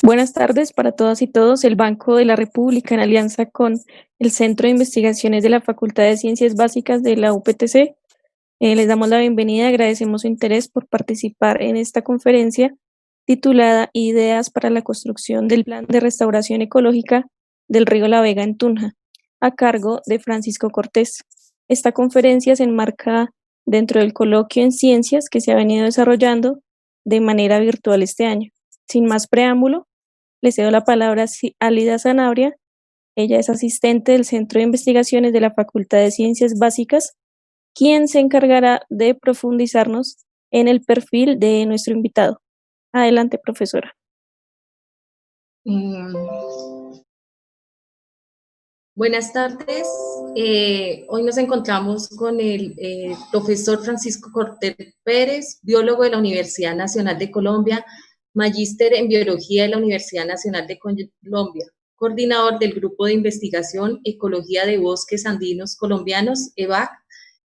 Buenas tardes para todas y todos. El Banco de la República, en alianza con el Centro de Investigaciones de la Facultad de Ciencias Básicas de la UPTC, les damos la bienvenida y agradecemos su interés por participar en esta conferencia titulada Ideas para la construcción del Plan de Restauración Ecológica del Río La Vega en Tunja, a cargo de Francisco Cortés. Esta conferencia se enmarca dentro del coloquio en ciencias que se ha venido desarrollando de manera virtual este año. Sin más preámbulo, le cedo la palabra a Lida Sanabria. Ella es asistente del Centro de Investigaciones de la Facultad de Ciencias Básicas, quien se encargará de profundizarnos en el perfil de nuestro invitado. Adelante, profesora. Buenas tardes. Hoy nos encontramos con el profesor Francisco Cortés Pérez, biólogo de la Universidad Nacional de Colombia, magíster en biología de la Universidad Nacional de Colombia, coordinador del Grupo de Investigación Ecología de Bosques Andinos Colombianos, EBAC,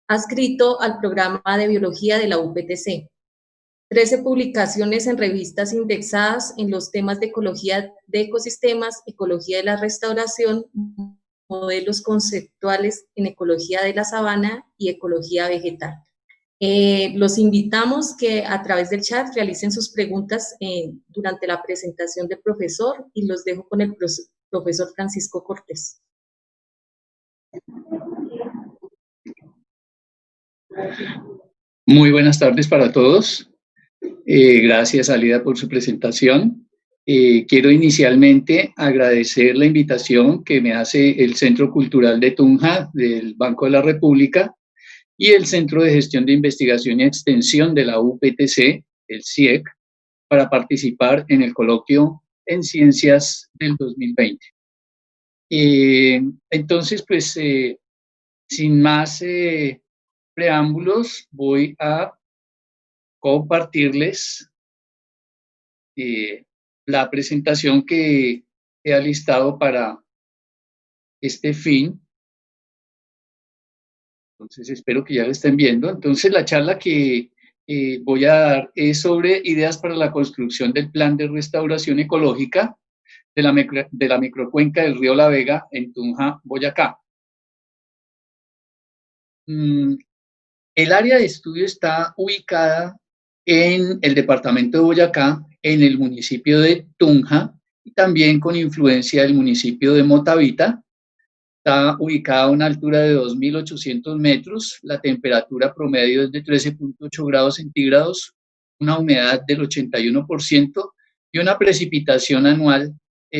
adscrito al programa de biología de la UPTC. 13 publicaciones en revistas indexadas en los temas de ecología de ecosistemas, ecología de la restauración, modelos conceptuales en ecología de la sabana y ecología vegetal. Los invitamos que a través del chat realicen sus preguntas durante la presentación del profesor y los dejo con el profesor Francisco Cortés. Muy buenas tardes para todos. Gracias, Alida, por su presentación. Quiero inicialmente agradecer la invitación que me hace el Centro Cultural de Tunja del Banco de la República y el Centro de Gestión de Investigación y Extensión de la UPTC, el CIEC, para participar en el coloquio en Ciencias del 2020. Entonces, pues, sin más preámbulos, voy a compartirles la presentación que he alistado para este fin. Entonces espero que ya la estén viendo. Entonces la charla que voy a dar es sobre ideas para la construcción del plan de restauración ecológica de la microcuenca del río La Vega en Tunja, Boyacá. El área de estudio está ubicada en el departamento de Boyacá, en el municipio de Tunja, y también con influencia del municipio de Motavita. Está ubicada a una altura de 2.800 metros, la temperatura promedio es de 13.8 grados centígrados, una humedad del 81% y una precipitación anual,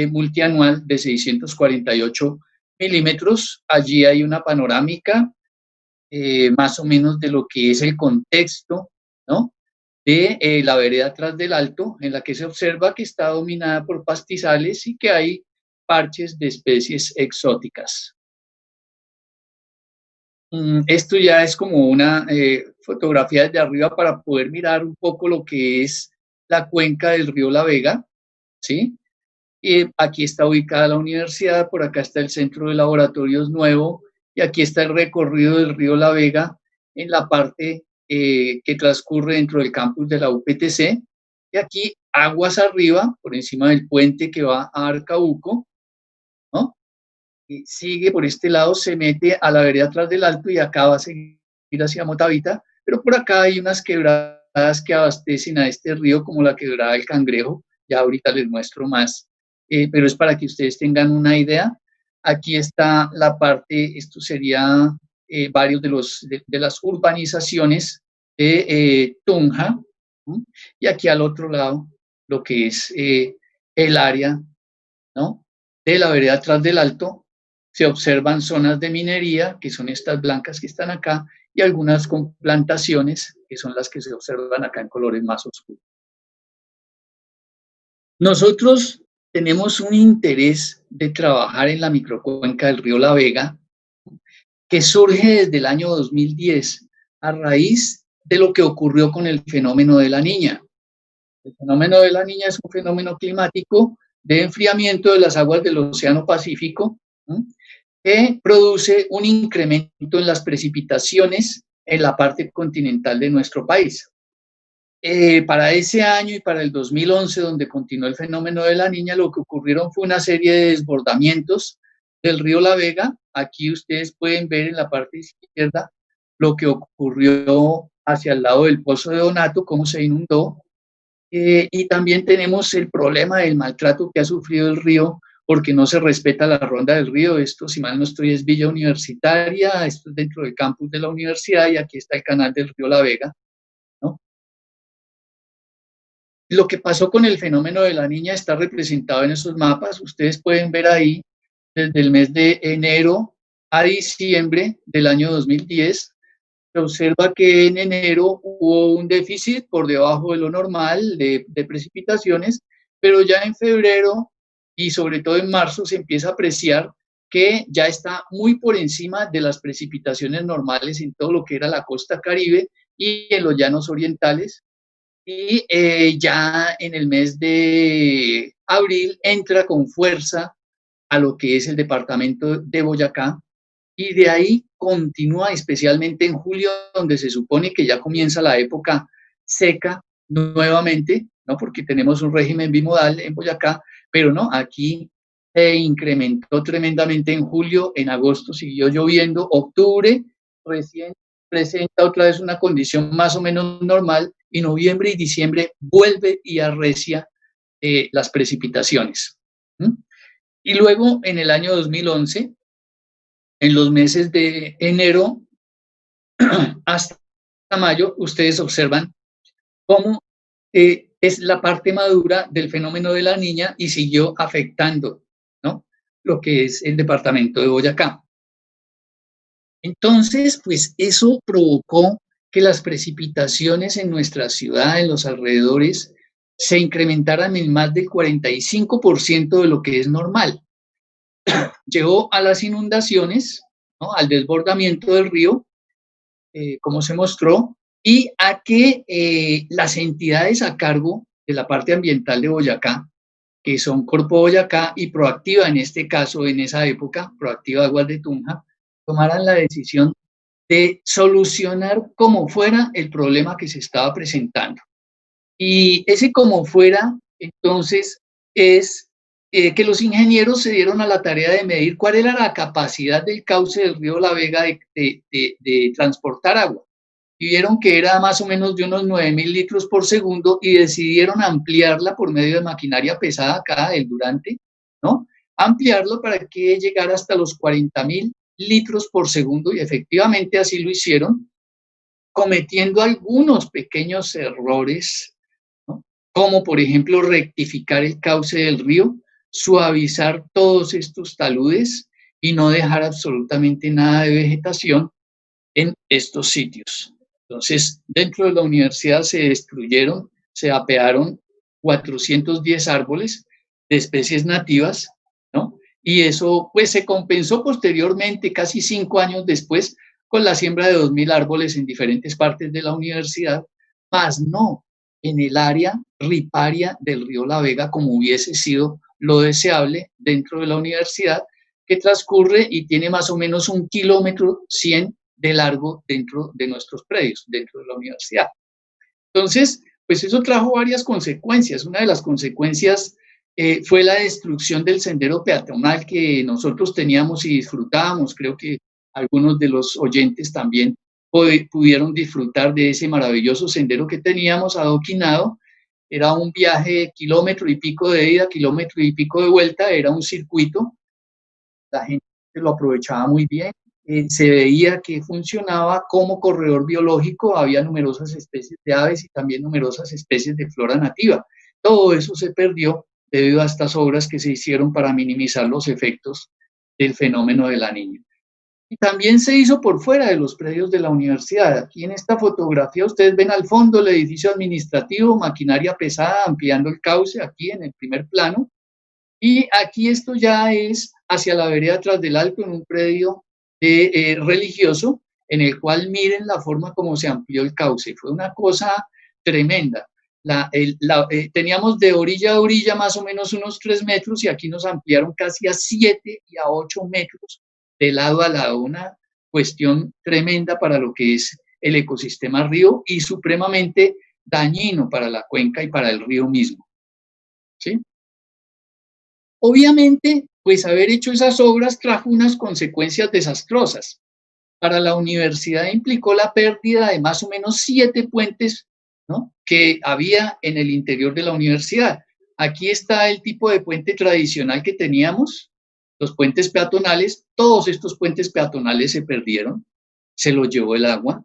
multianual de 648 milímetros. Allí hay una panorámica más o menos de lo que es el contexto, ¿no?, de la vereda Tras del Alto, en la que se observa que está dominada por pastizales y que hay parches de especies exóticas. Esto ya es como una fotografía desde arriba para poder mirar un poco lo que es la cuenca del río La Vega, ¿sí? Aquí está ubicada la universidad, por acá está el Centro de Laboratorios Nuevo, y aquí está el recorrido del río La Vega en la parte que transcurre dentro del campus de la UPTC, y aquí aguas arriba, por encima del puente que va a Arcabuco, ¿no? Y sigue por este lado, se mete a la vereda Tras del Alto y acá va a seguir hacia Motavita, pero por acá hay unas quebradas que abastecen a este río, como la quebrada del Cangrejo, ya ahorita les muestro más, pero es para que ustedes tengan una idea. Aquí está la parte, esto sería varios de las urbanizaciones de Tunja, y aquí al otro lado lo que es el área, ¿no?, de la vereda Tras del Alto. Se observan zonas de minería, que son estas blancas que están acá, y algunas con plantaciones, que son las que se observan acá en colores más oscuros. Nosotros tenemos un interés de trabajar en la microcuenca del río La Vega, que surge desde el año 2010, a raíz de lo que ocurrió con el fenómeno de la Niña. El fenómeno de la Niña es un fenómeno climático de enfriamiento de las aguas del Océano Pacífico, que produce un incremento en las precipitaciones en la parte continental de nuestro país. Para ese año y para el 2011, donde continuó el fenómeno de la niña, lo que ocurrieron fue una serie de desbordamientos del río La Vega. Aquí ustedes pueden ver en la parte izquierda lo que ocurrió hacia el lado del Pozo de Donato, cómo se inundó. Y también tenemos el problema del maltrato que ha sufrido el río porque no se respeta la ronda del río. Esto, si mal no estoy, es Villa Universitaria, esto es dentro del campus de la universidad y aquí está el canal del río La Vega, ¿no? Lo que pasó con el fenómeno de la niña está representado en esos mapas. Ustedes pueden ver ahí desde el mes de enero a diciembre del año 2010. Se observa que en enero hubo un déficit por debajo de lo normal de precipitaciones, pero ya en febrero y sobre todo en marzo se empieza a apreciar que ya está muy por encima de las precipitaciones normales en todo lo que era la costa Caribe y en los llanos orientales. Y ya en el mes de abril entra con fuerza a lo que es el departamento de Boyacá y de ahí continúa especialmente en julio, donde se supone que ya comienza la época seca nuevamente, ¿no? Porque tenemos un régimen bimodal en Boyacá, pero no, aquí se incrementó tremendamente en julio, en agosto siguió lloviendo, octubre recién presenta otra vez una condición más o menos normal y noviembre y diciembre vuelve y arrecia las precipitaciones. ¿Mm? Y luego en el año 2011, en los meses de enero hasta mayo, ustedes observan cómo es la parte madura del fenómeno de la niña y siguió afectando, ¿no?, lo que es el departamento de Boyacá. Entonces, pues eso provocó que las precipitaciones en nuestra ciudad, en los alrededores, se incrementaran en más del 45% de lo que es normal. Llevó a las inundaciones, ¿no?, al desbordamiento del río, como se mostró, y a que las entidades a cargo de la parte ambiental de Boyacá, que son Corpo Boyacá y Proactiva, en este caso, en esa época, Proactiva Aguas de Tunja, tomaran la decisión de solucionar como fuera el problema que se estaba presentando. Y ese como fuera, entonces, es que los ingenieros se dieron a la tarea de medir cuál era la capacidad del cauce del río La Vega de transportar agua. Y vieron que era más o menos de unos 9.000 litros por segundo y decidieron ampliarla por medio de maquinaria pesada acá, el Durante, ¿no? Ampliarlo para que llegara hasta los 40.000 litros por segundo y efectivamente así lo hicieron, cometiendo algunos pequeños errores, ¿no?, como por ejemplo rectificar el cauce del río, suavizar todos estos taludes y no dejar absolutamente nada de vegetación en estos sitios. Entonces, dentro de la universidad se destruyeron, se apearon 410 árboles de especies nativas, ¿no? Y eso pues se compensó posteriormente, casi 5 años después, con la siembra de 2.000 árboles en diferentes partes de la universidad, más no en el área riparia del río La Vega, como hubiese sido lo deseable dentro de la universidad, que transcurre y tiene más o menos 1,100 kilómetros de largo dentro de nuestros predios, dentro de la universidad. Entonces, pues eso trajo varias consecuencias. Una de las consecuencias fue la destrucción del sendero peatonal que nosotros teníamos y disfrutábamos. Creo que algunos de los oyentes también pudieron disfrutar de ese maravilloso sendero que teníamos adoquinado. Era un viaje de kilómetro y pico de ida, kilómetro y pico de vuelta, era un circuito. La gente lo aprovechaba muy bien. Se veía que funcionaba como corredor biológico, había numerosas especies de aves y también numerosas especies de flora nativa. Todo eso se perdió debido a estas obras que se hicieron para minimizar los efectos del fenómeno de la niña. Y también se hizo por fuera de los predios de la universidad. Aquí en esta fotografía ustedes ven al fondo el edificio administrativo, maquinaria pesada ampliando el cauce aquí en el primer plano. Y aquí esto ya es hacia la vereda Tras del Alto, en un predio religioso, en el cual miren la forma como se amplió el cauce. Fue una cosa tremenda. Teníamos de orilla a orilla más o menos unos 3 metros y aquí nos ampliaron casi a 7 y a 8 metros de lado a lado. Una cuestión tremenda para lo que es el ecosistema río y supremamente dañino para la cuenca y para el río mismo, ¿sí? Obviamente, pues haber hecho esas obras trajo unas consecuencias desastrosas. Para la universidad implicó la pérdida de más o menos 7 puentes, ¿no?, que había en el interior de la universidad. Aquí está el tipo de puente tradicional que teníamos, los puentes peatonales. Todos estos puentes peatonales se perdieron, se los llevó el agua.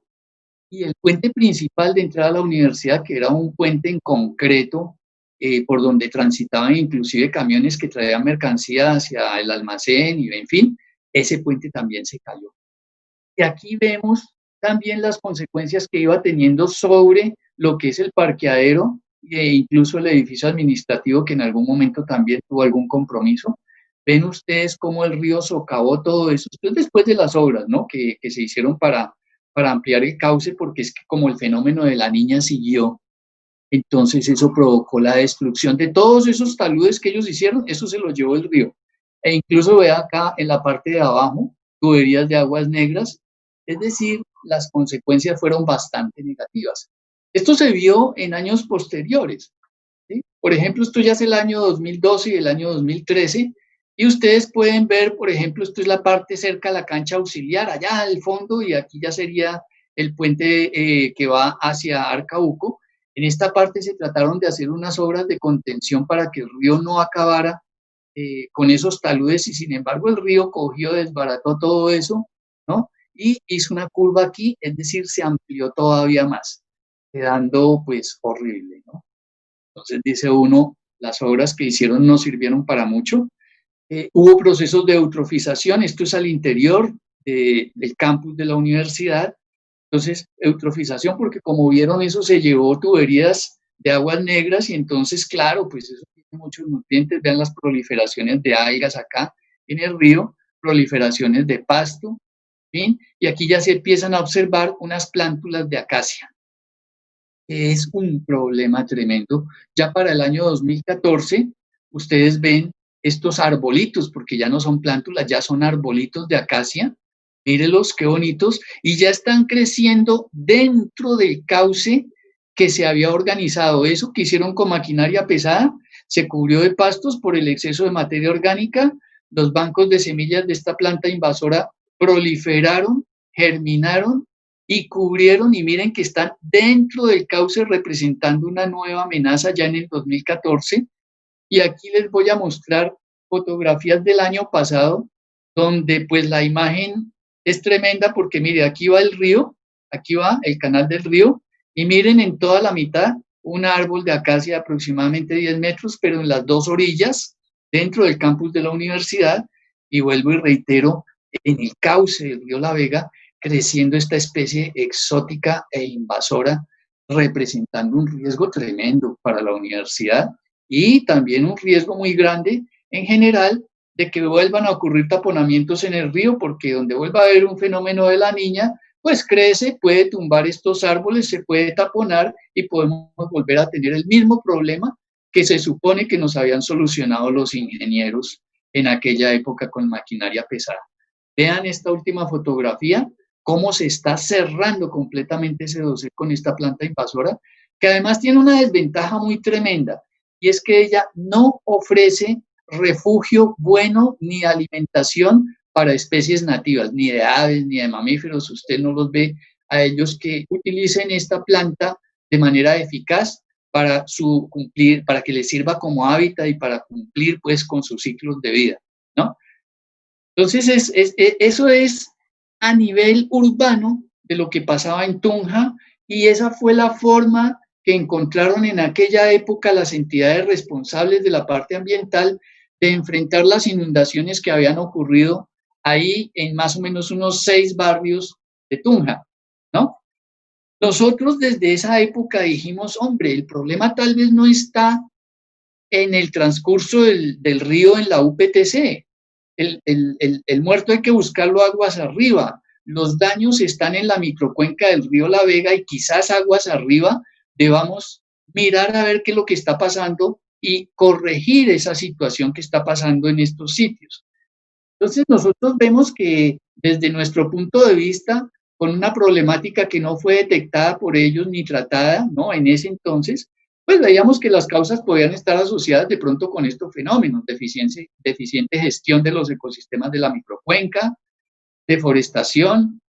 Y el puente principal de entrada a la universidad, que era un puente en concreto, por donde transitaban inclusive camiones que traían mercancía hacia el almacén, y en fin, ese puente también se cayó. Y aquí vemos también las consecuencias que iba teniendo sobre lo que es el parqueadero e incluso el edificio administrativo, que en algún momento también tuvo algún compromiso. Ven ustedes cómo el río socavó todo eso, después de las obras, ¿no?, que se hicieron para ampliar el cauce, porque es que como el fenómeno de la niña siguió, entonces eso provocó la destrucción de todos esos taludes que ellos hicieron, eso se lo llevó el río. E incluso ve acá en la parte de abajo, tuberías de aguas negras, es decir, las consecuencias fueron bastante negativas. Esto se vio en años posteriores, ¿sí? Por ejemplo, esto ya es el año 2012 y el año 2013, y ustedes pueden ver, por ejemplo, esto es la parte cerca a la cancha auxiliar, allá al fondo, y aquí ya sería el puente que va hacia Arcauco. En esta parte se trataron de hacer unas obras de contención para que el río no acabara con esos taludes, y sin embargo el río cogió, desbarató todo eso, ¿no?, y hizo una curva aquí, es decir, se amplió todavía más, quedando pues horrible, ¿no? Entonces dice uno, las obras que hicieron no sirvieron para mucho. Hubo procesos de eutrofización, esto es al interior del campus de la universidad. Entonces, eutrofización, porque como vieron, eso se llevó tuberías de aguas negras, y entonces, claro, pues eso tiene muchos nutrientes. Vean las proliferaciones de algas acá en el río, proliferaciones de pasto, ¿sí? Y aquí ya se empiezan a observar unas plántulas de acacia. Es un problema tremendo. Ya para el año 2014, ustedes ven estos arbolitos, porque ya no son plántulas, ya son arbolitos de acacia. Mírenlos, qué bonitos, y ya están creciendo dentro del cauce que se había organizado. Eso que hicieron con maquinaria pesada se cubrió de pastos por el exceso de materia orgánica. Los bancos de semillas de esta planta invasora proliferaron, germinaron y cubrieron, y miren que están dentro del cauce representando una nueva amenaza ya en el 2014. Y aquí les voy a mostrar fotografías del año pasado, donde pues la imagen es tremenda, porque mire, aquí va el río, aquí va el canal del río, y miren en toda la mitad un árbol de acacia de aproximadamente 10 metros, pero en las dos orillas, dentro del campus de la universidad, y vuelvo y reitero, en el cauce del río La Vega, creciendo esta especie exótica e invasora, representando un riesgo tremendo para la universidad y también un riesgo muy grande en general de que vuelvan a ocurrir taponamientos en el río, porque donde vuelva a haber un fenómeno de la niña, pues crece, puede tumbar estos árboles, se puede taponar y podemos volver a tener el mismo problema que se supone que nos habían solucionado los ingenieros en aquella época con maquinaria pesada. Vean esta última fotografía, cómo se está cerrando completamente ese dosel con esta planta invasora, que además tiene una desventaja muy tremenda, y es que ella no ofrece refugio bueno ni alimentación para especies nativas, ni de aves, ni de mamíferos. Usted no los ve a ellos que utilicen esta planta de manera eficaz para cumplir, para que les sirva como hábitat y para cumplir pues con sus ciclos de vida, ¿no? Entonces, eso es a nivel urbano de lo que pasaba en Tunja, y esa fue la forma que encontraron en aquella época las entidades responsables de la parte ambiental de enfrentar las inundaciones que habían ocurrido ahí en más o menos unos 6 barrios de Tunja, ¿no? Nosotros desde esa época dijimos, hombre, el problema tal vez no está en el transcurso del río en la UPTC. El muerto hay que buscarlo aguas arriba. Los daños están en la microcuenca del río La Vega, y quizás aguas arriba debamos mirar a ver qué es lo que está pasando y corregir esa situación que está pasando en estos sitios. Entonces nosotros vemos que desde nuestro punto de vista, con una problemática que no fue detectada por ellos ni tratada, ¿no? En ese entonces, pues veíamos que las causas podían estar asociadas de pronto con estos fenómenos: deficiente gestión de los ecosistemas de la microcuenca, deforestación,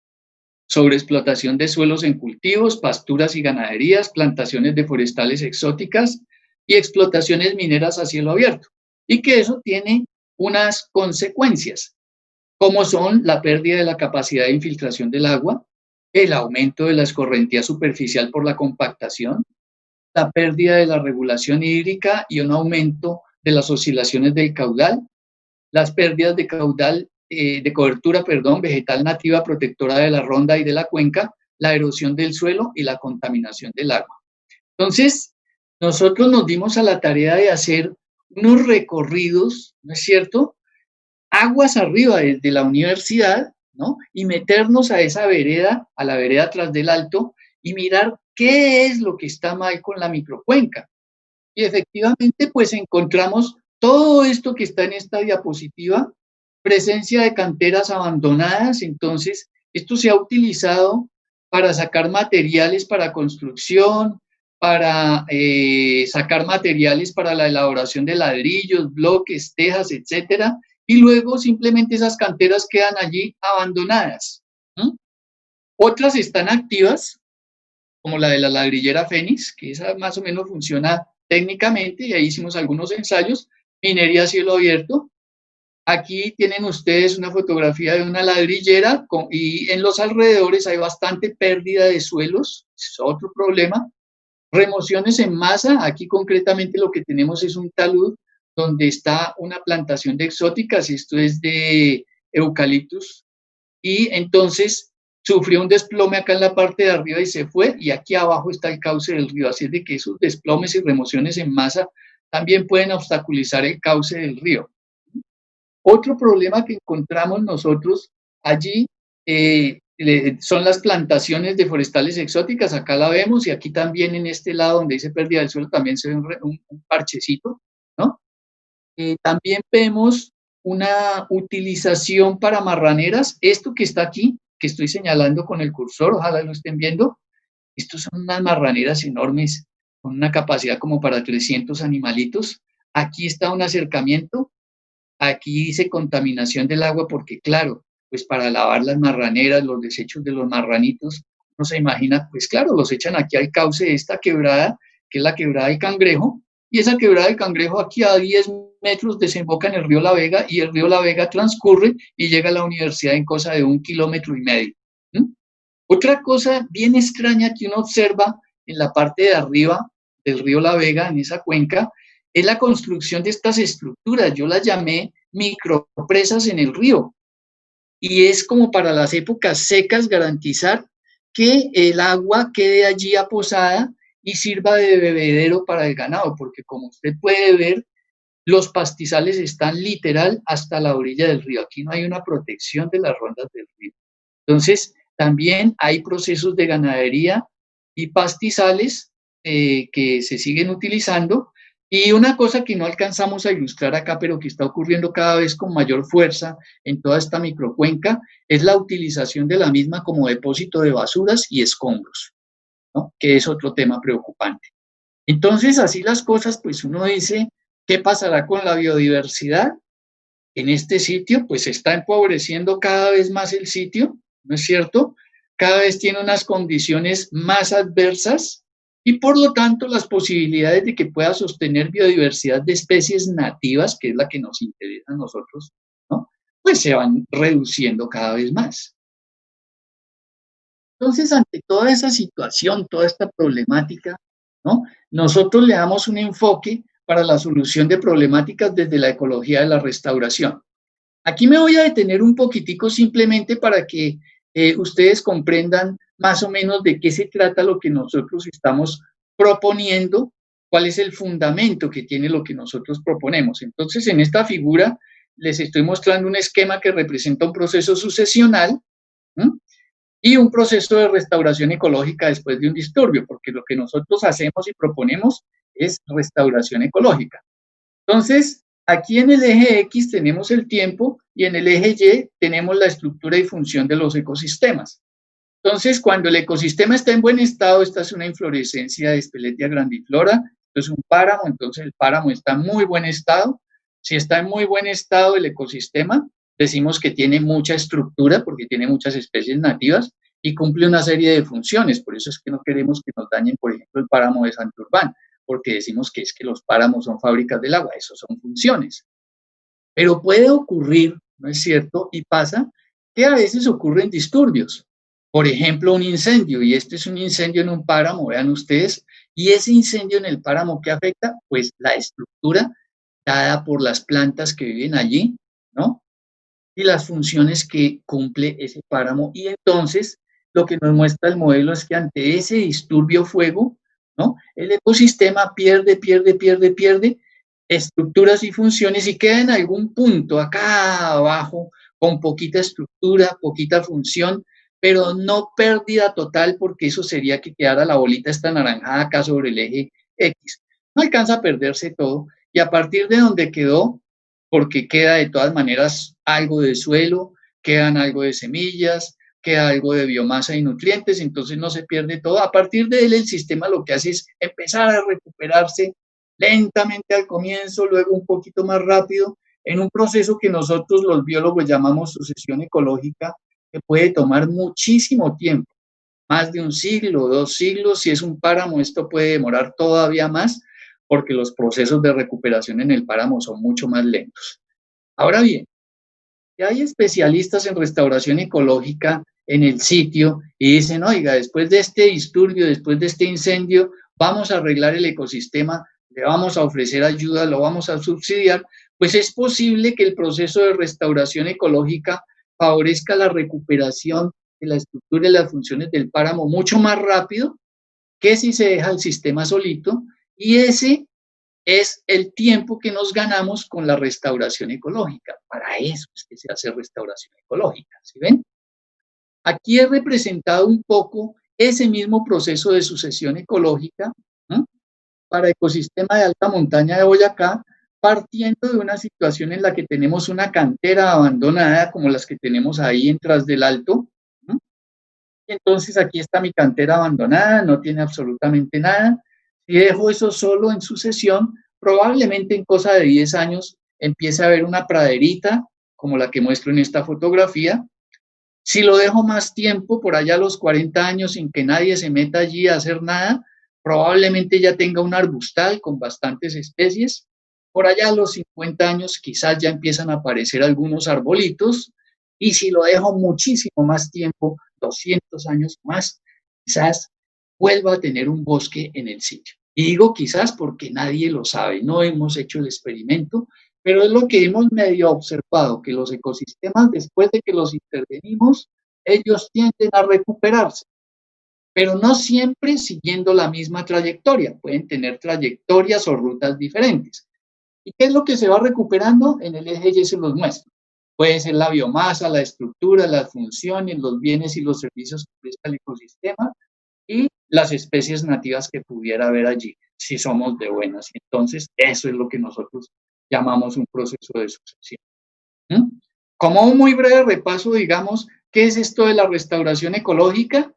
sobreexplotación de suelos en cultivos, pasturas y ganaderías, plantaciones de forestales exóticas y explotaciones mineras a cielo abierto. Y que eso tiene unas consecuencias, como son la pérdida de la capacidad de infiltración del agua, el aumento de la escorrentía superficial por la compactación, la pérdida de la regulación hídrica y un aumento de las oscilaciones del caudal, las pérdidas de caudal, de cobertura, vegetal nativa protectora de la ronda y de la cuenca, la erosión del suelo y la contaminación del agua. Entonces, nosotros nos dimos a la tarea de hacer unos recorridos, ¿no es cierto?, aguas arriba desde la universidad, ¿no?, y meternos a esa vereda, a la vereda tras del Alto, y mirar qué es lo que está mal con la microcuenca. Y efectivamente, pues encontramos todo esto que está en esta diapositiva: presencia de canteras abandonadas. Entonces, esto se ha utilizado para sacar materiales para construcción, para sacar materiales para la elaboración de ladrillos, bloques, tejas, etcétera, y luego simplemente esas canteras quedan allí abandonadas. Otras están activas, como la de la ladrillera Fénix, que esa más o menos funciona técnicamente, y ahí hicimos algunos ensayos. Minería a cielo abierto. Aquí tienen ustedes una fotografía de una ladrillera y en los alrededores hay bastante pérdida de suelos, es otro problema. Remociones en masa. Aquí concretamente lo que tenemos es un talud donde está una plantación de exóticas, esto es de eucaliptus, y entonces sufrió un desplome acá en la parte de arriba y se fue, y aquí abajo está el cauce del río. Así es de que esos desplomes y remociones en masa también pueden obstaculizar el cauce del río. Otro problema que encontramos nosotros allí son las plantaciones de forestales exóticas. Acá la vemos, y aquí también en este lado donde dice pérdida del suelo también se ve un parchecito, ¿no? También vemos una utilización para marraneras. Esto que está aquí, que estoy señalando con el cursor, ojalá lo estén viendo, estos son unas marraneras enormes con una capacidad como para 300 animalitos. Aquí está un acercamiento. Aquí dice contaminación del agua porque, claro, pues para lavar las marraneras, los desechos de los marranitos, no se imagina, pues claro, los echan aquí al cauce de esta quebrada, que es la quebrada del Cangrejo, y esa quebrada del Cangrejo aquí a 10 metros desemboca en el río La Vega, y el río La Vega transcurre y llega a la universidad en cosa de 1,5 kilómetros. Otra cosa bien extraña que uno observa en la parte de arriba del río La Vega, en esa cuenca, es la construcción de estas estructuras. Yo las llamé micropresas en el río, y es como para las épocas secas garantizar que el agua quede allí aposada y sirva de bebedero para el ganado, porque como usted puede ver, los pastizales están literal hasta la orilla del río. Aquí no hay una protección de las rondas del río. Entonces, también hay procesos de ganadería y pastizales que se siguen utilizando. Y una cosa que no alcanzamos a ilustrar acá, pero que está ocurriendo cada vez con mayor fuerza en toda esta microcuenca, es la utilización de la misma como depósito de basuras y escombros, ¿no?, que es otro tema preocupante. Entonces, así las cosas, pues uno dice, ¿qué pasará con la biodiversidad en este sitio? Pues se está empobreciendo cada vez más el sitio, ¿no es cierto? Cada vez tiene unas condiciones más adversas, y por lo tanto las posibilidades de que pueda sostener biodiversidad de especies nativas, que es la que nos interesa a nosotros, ¿no?, pues se van reduciendo cada vez más. Entonces, ante toda esa situación, toda esta problemática, ¿no?, nosotros le damos un enfoque para la solución de problemáticas desde la ecología de la restauración. Aquí me voy a detener un poquitico simplemente para que ustedes comprendan más o menos de qué se trata lo que nosotros estamos proponiendo, cuál es el fundamento que tiene lo que nosotros proponemos. Entonces, en esta figura les estoy mostrando un esquema que representa un proceso sucesional, ¿sí?, y un proceso de restauración ecológica después de un disturbio, porque lo que nosotros hacemos y proponemos es restauración ecológica. Entonces, aquí en el eje X tenemos el tiempo y en el eje Y tenemos la estructura y función de los ecosistemas. Entonces, cuando el ecosistema está en buen estado, esta es una inflorescencia de Speletia grandiflora, esto es un páramo, entonces el páramo está en muy buen estado. Si está en muy buen estado el ecosistema, decimos que tiene mucha estructura porque tiene muchas especies nativas y cumple una serie de funciones. Por eso es que no queremos que nos dañen, por ejemplo, el páramo de Santurbán, porque decimos que es que los páramos son fábricas del agua, eso son funciones. Pero puede ocurrir, ¿no es cierto? Y pasa que a veces ocurren disturbios. Por ejemplo, un incendio, y este es un incendio en un páramo, vean ustedes, y ese incendio en el páramo, ¿qué afecta? Pues la estructura dada por las plantas que viven allí, ¿no? Y las funciones que cumple ese páramo. Y entonces, lo que nos muestra el modelo es que ante ese disturbio fuego, ¿no? El ecosistema pierde estructuras y funciones y queda en algún punto acá abajo con poquita estructura, poquita función, pero no pérdida total porque eso sería que quedara la bolita esta anaranjada acá sobre el eje X. No alcanza a perderse todo y a partir de donde quedó, porque queda de todas maneras algo de suelo, quedan algo de semillas, queda algo de biomasa y nutrientes, entonces no se pierde todo. A partir de él el sistema lo que hace es empezar a recuperarse lentamente al comienzo, luego un poquito más rápido, en un proceso que nosotros los biólogos llamamos sucesión ecológica, que puede tomar muchísimo tiempo, más de un siglo, 2 siglos, si es un páramo esto puede demorar todavía más, porque los procesos de recuperación en el páramo son mucho más lentos. Ahora bien, hay especialistas en restauración ecológica en el sitio y dicen, oiga, después de este disturbio, después de este incendio, vamos a arreglar el ecosistema, le vamos a ofrecer ayuda, lo vamos a subsidiar, pues es posible que el proceso de restauración ecológica favorezca la recuperación de la estructura y las funciones del páramo mucho más rápido que si se deja el sistema solito, y ese es el tiempo que nos ganamos con la restauración ecológica. Para eso es que se hace restauración ecológica, ¿sí ven? Aquí he representado un poco ese mismo proceso de sucesión ecológica, ¿no? Para ecosistema de alta montaña de Boyacá, partiendo de una situación en la que tenemos una cantera abandonada, como las que tenemos ahí en Tras del Alto, ¿no? Entonces aquí está mi cantera abandonada, no tiene absolutamente nada. Si dejo eso solo en sucesión, probablemente en cosa de 10 años empiece a haber una praderita, como la que muestro en esta fotografía. Si lo dejo más tiempo, por allá a los 40 años, sin que nadie se meta allí a hacer nada, probablemente ya tenga un arbustal con bastantes especies. Por allá a los 50 años quizás ya empiezan a aparecer algunos arbolitos. Y si lo dejo muchísimo más tiempo, 200 años más, quizás vuelva a tener un bosque en el sitio. Y digo quizás porque nadie lo sabe, no hemos hecho el experimento, pero es lo que hemos medio observado, que los ecosistemas, después de que los intervenimos, ellos tienden a recuperarse, pero no siempre siguiendo la misma trayectoria, pueden tener trayectorias o rutas diferentes. ¿Y qué es lo que se va recuperando? En el eje Y se los muestro. Puede ser la biomasa, la estructura, las funciones, los bienes y los servicios que presta el ecosistema y las especies nativas que pudiera haber allí, si somos de buenas. Entonces, eso es lo que nosotros llamamos un proceso de sucesión. Como un muy breve repaso, digamos, ¿qué es esto de la restauración ecológica?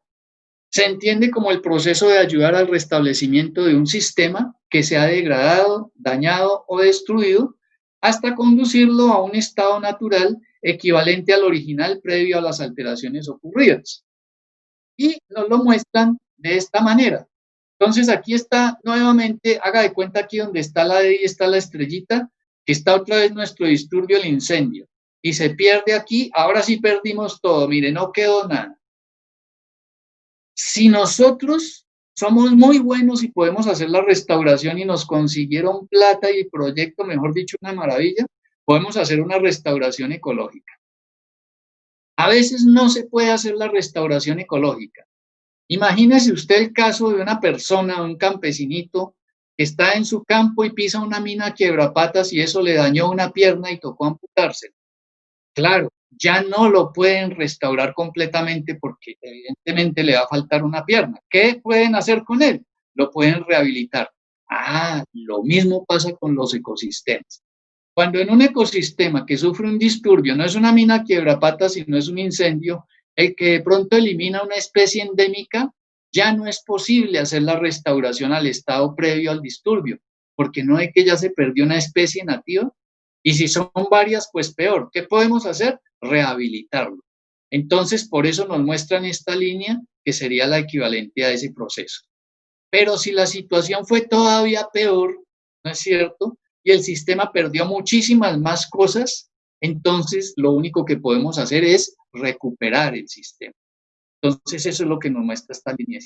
Se entiende como el proceso de ayudar al restablecimiento de un sistema que se ha degradado, dañado o destruido hasta conducirlo a un estado natural equivalente al original previo a las alteraciones ocurridas. Y nos lo muestran de esta manera. Entonces aquí está nuevamente, haga de cuenta aquí donde está la D y está la estrellita, que está otra vez nuestro disturbio, el incendio. Y se pierde aquí, ahora sí perdimos todo, mire, no quedó nada. Si nosotros somos muy buenos y podemos hacer la restauración y nos consiguieron plata y proyecto, mejor dicho, una maravilla, podemos hacer una restauración ecológica. A veces no se puede hacer la restauración ecológica. Imagínese usted el caso de una persona, un campesinito, que está en su campo y pisa una mina quiebrapatas y eso le dañó una pierna y tocó amputársela. Claro, ya no lo pueden restaurar completamente porque evidentemente le va a faltar una pierna. ¿Qué pueden hacer con él? Lo pueden rehabilitar. Lo mismo pasa con los ecosistemas. Cuando en un ecosistema que sufre un disturbio, no es una mina quiebrapatas, sino es un incendio, El que de pronto elimina una especie endémica, ya no es posible hacer la restauración al estado previo al disturbio, porque no es que ya se perdió una especie nativa, y si son varias, pues peor. ¿Qué podemos hacer? Rehabilitarlo. Entonces, por eso nos muestran esta línea que sería la equivalente a ese proceso. Pero si la situación fue todavía peor, ¿no es cierto? Y el sistema perdió muchísimas más cosas, entonces lo único que podemos hacer es recuperar el sistema. Entonces eso es lo que nos muestra esta línea.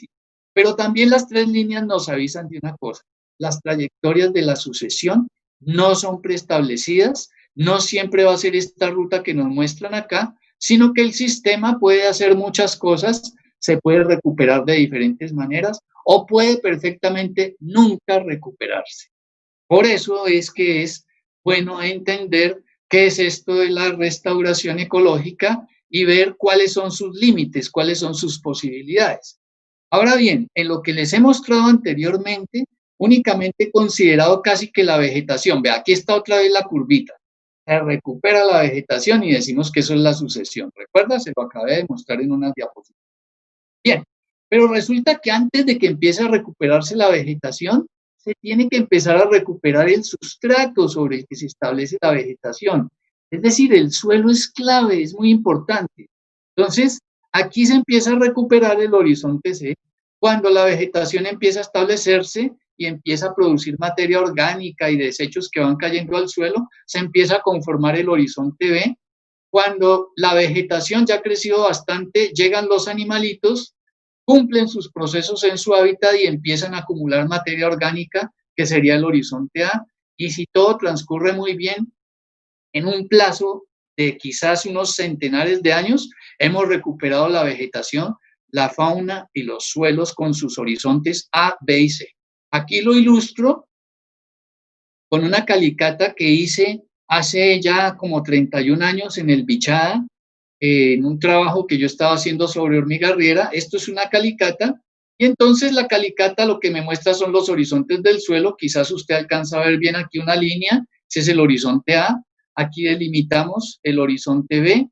Pero también las tres líneas nos avisan de una cosa: las trayectorias de la sucesión no son preestablecidas, no siempre va a ser esta ruta que nos muestran acá, sino que el sistema puede hacer muchas cosas, se puede recuperar de diferentes maneras o puede perfectamente nunca recuperarse. Por eso es que es bueno entender qué es esto de la restauración ecológica y ver cuáles son sus límites, cuáles son sus posibilidades. Ahora bien, en lo que les he mostrado anteriormente, únicamente he considerado casi que la vegetación. Ve, aquí está otra vez la curvita. Se recupera la vegetación y decimos que eso es la sucesión. ¿Recuerda? Se lo acabé de mostrar en una diapositiva. Bien, pero resulta que antes de que empiece a recuperarse la vegetación, se tiene que empezar a recuperar el sustrato sobre el que se establece la vegetación. Es decir, el suelo es clave, es muy importante. Entonces, aquí se empieza a recuperar el horizonte C cuando la vegetación empieza a establecerse y empieza a producir materia orgánica y desechos que van cayendo al suelo, se empieza a conformar el horizonte B. Cuando la vegetación ya ha crecido bastante, llegan los animalitos, cumplen sus procesos en su hábitat y empiezan a acumular materia orgánica, que sería el horizonte A, y si todo transcurre muy bien, en un plazo de quizás unos centenares de años, hemos recuperado la vegetación, la fauna y los suelos con sus horizontes A, B y C. Aquí lo ilustro con una calicata que hice hace ya como 31 años en el Bichada, en un trabajo que yo estaba haciendo sobre hormiga riera. Esto es una calicata, y entonces la calicata lo que me muestra son los horizontes del suelo. Quizás usted alcanza a ver bien aquí una línea, ese es el horizonte A, aquí delimitamos el horizonte B,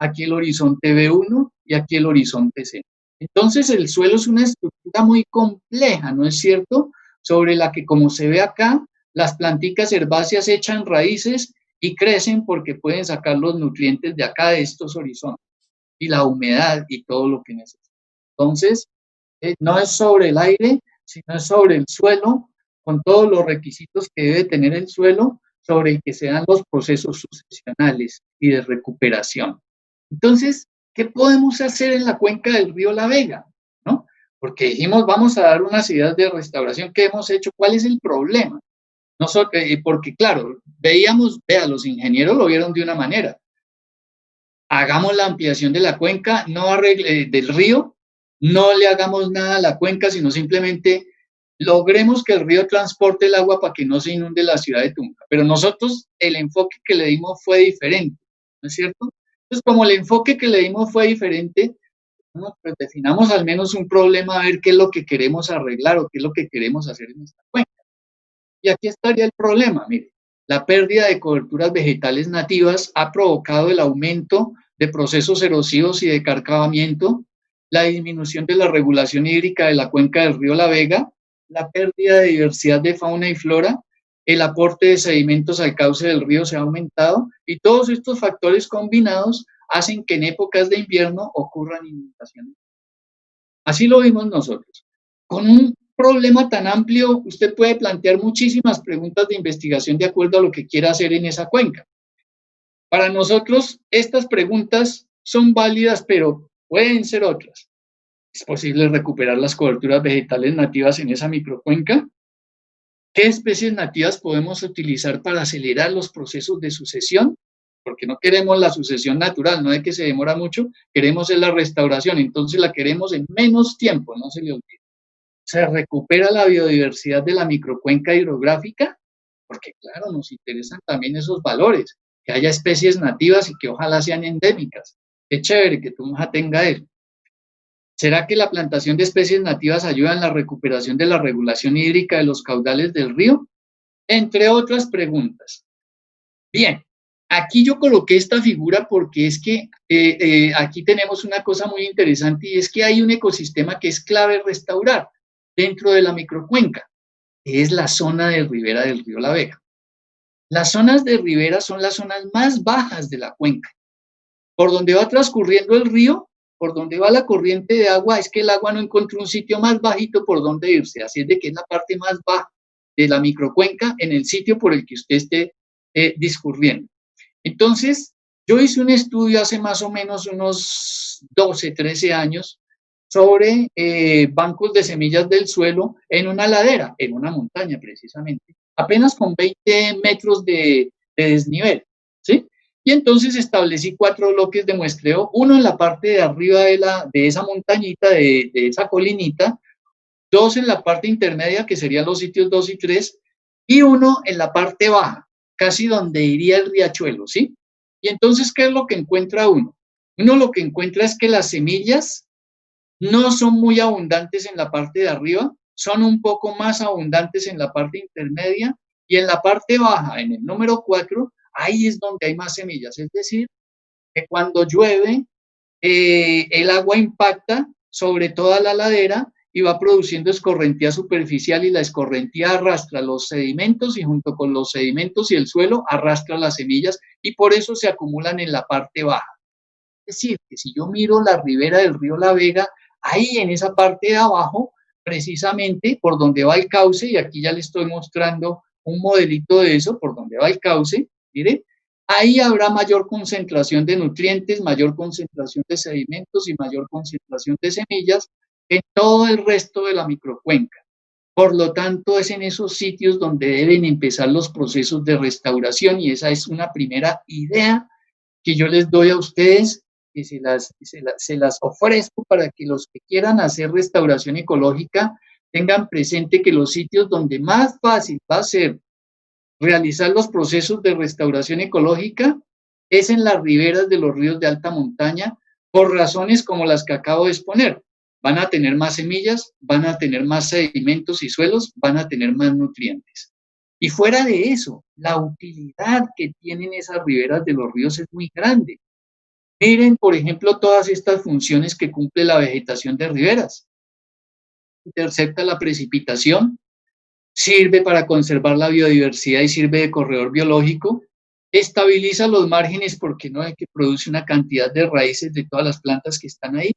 aquí el horizonte B1 y aquí el horizonte C. Entonces el suelo es una estructura muy compleja, ¿no es cierto? Sobre la que, como se ve acá, las planticas herbáceas echan raíces y crecen porque pueden sacar los nutrientes de acá, de estos horizontes, y la humedad y todo lo que necesitan. Entonces, no es sobre el aire, sino es sobre el suelo, con todos los requisitos que debe tener el suelo, sobre el que se dan los procesos sucesionales y de recuperación. Entonces, ¿qué podemos hacer en la cuenca del río La Vega? ¿No? Porque dijimos, vamos a dar unas ideas de restauración. ¿Qué hemos hecho? ¿Cuál es el problema? Nosotros, porque claro, veíamos, los ingenieros lo vieron de una manera. Hagamos la ampliación de la cuenca, no arregle, del río, no le hagamos nada a la cuenca, sino simplemente logremos que el río transporte el agua para que no se inunde la ciudad de Tunja. Pero nosotros el enfoque que le dimos fue diferente, ¿no es cierto? Entonces, como el enfoque que le dimos fue diferente, bueno, pues definamos al menos un problema, a ver qué es lo que queremos arreglar o qué es lo que queremos hacer en esta cuenca. Y aquí estaría el problema, mire, la pérdida de coberturas vegetales nativas ha provocado el aumento de procesos erosivos y de carcavamiento, la disminución de la regulación hídrica de la cuenca del río La Vega, la pérdida de diversidad de fauna y flora, el aporte de sedimentos al cauce del río se ha aumentado, y todos estos factores combinados hacen que en épocas de invierno ocurran inundaciones. Así lo vimos nosotros. Con un problema tan amplio, usted puede plantear muchísimas preguntas de investigación de acuerdo a lo que quiera hacer en esa cuenca. Para nosotros, estas preguntas son válidas, pero pueden ser otras. ¿Es posible recuperar las coberturas vegetales nativas en esa microcuenca? ¿Qué especies nativas podemos utilizar para acelerar los procesos de sucesión? Porque no queremos la sucesión natural, no es que se demora mucho, queremos la restauración, entonces la queremos en menos tiempo, no se le olvide. ¿Se recupera la biodiversidad de la microcuenca hidrográfica? Porque claro, nos interesan también esos valores, que haya especies nativas y que ojalá sean endémicas. Qué chévere que Tunja tenga eso. ¿Será que la plantación de especies nativas ayuda en la recuperación de la regulación hídrica de los caudales del río? Entre otras preguntas. Bien, Aquí yo coloqué esta figura porque es que aquí tenemos una cosa muy interesante y es que hay un ecosistema que es clave restaurar dentro de la microcuenca, que es la zona de ribera del río La Vega. Las zonas de ribera son las zonas más bajas de la cuenca. Por donde va transcurriendo el río, por donde va la corriente de agua, es que el agua no encontró un sitio más bajito por donde irse, así es de que es la parte más baja de la microcuenca en el sitio por el que usted esté discurriendo. Entonces, yo hice un estudio hace más o menos unos 12, 13 años sobre bancos de semillas del suelo en una ladera, en una montaña precisamente, apenas con 20 metros de desnivel, ¿sí? Y entonces establecí 4 bloques de muestreo, uno en la parte de arriba de esa montañita, de esa colinita, 2 en la parte intermedia, que serían los sitios 2 y 3, y uno en la parte baja, casi donde iría el riachuelo, ¿sí? Y entonces, ¿qué es lo que encuentra uno? Uno lo que encuentra es que las semillas no son muy abundantes en la parte de arriba, son un poco más abundantes en la parte intermedia y en la parte baja, en el número 4, ahí es donde hay más semillas. Es decir, que cuando llueve, el agua impacta sobre toda la ladera y va produciendo escorrentía superficial y la escorrentía arrastra los sedimentos y junto con los sedimentos y el suelo arrastra las semillas y por eso se acumulan en la parte baja. Es decir, que si yo miro la ribera del río La Vega, ahí en esa parte de abajo, precisamente por donde va el cauce, y aquí ya le estoy mostrando un modelito de eso, por donde va el cauce, mire, ahí habrá mayor concentración de nutrientes, mayor concentración de sedimentos y mayor concentración de semillas en todo el resto de la microcuenca. Por lo tanto, es en esos sitios donde deben empezar los procesos de restauración y esa es una primera idea que yo les doy a ustedes y se las ofrezco para que los que quieran hacer restauración ecológica tengan presente que los sitios donde más fácil va a ser realizar los procesos de restauración ecológica es en las riberas de los ríos de alta montaña por razones como las que acabo de exponer. Van a tener más semillas, van a tener más sedimentos y suelos, van a tener más nutrientes. Y fuera de eso, la utilidad que tienen esas riberas de los ríos es muy grande. Miren, por ejemplo, todas estas funciones que cumple la vegetación de riberas. Intercepta la precipitación, sirve para conservar la biodiversidad y sirve de corredor biológico, estabiliza los márgenes porque no hay que produce una cantidad de raíces de todas las plantas que están ahí,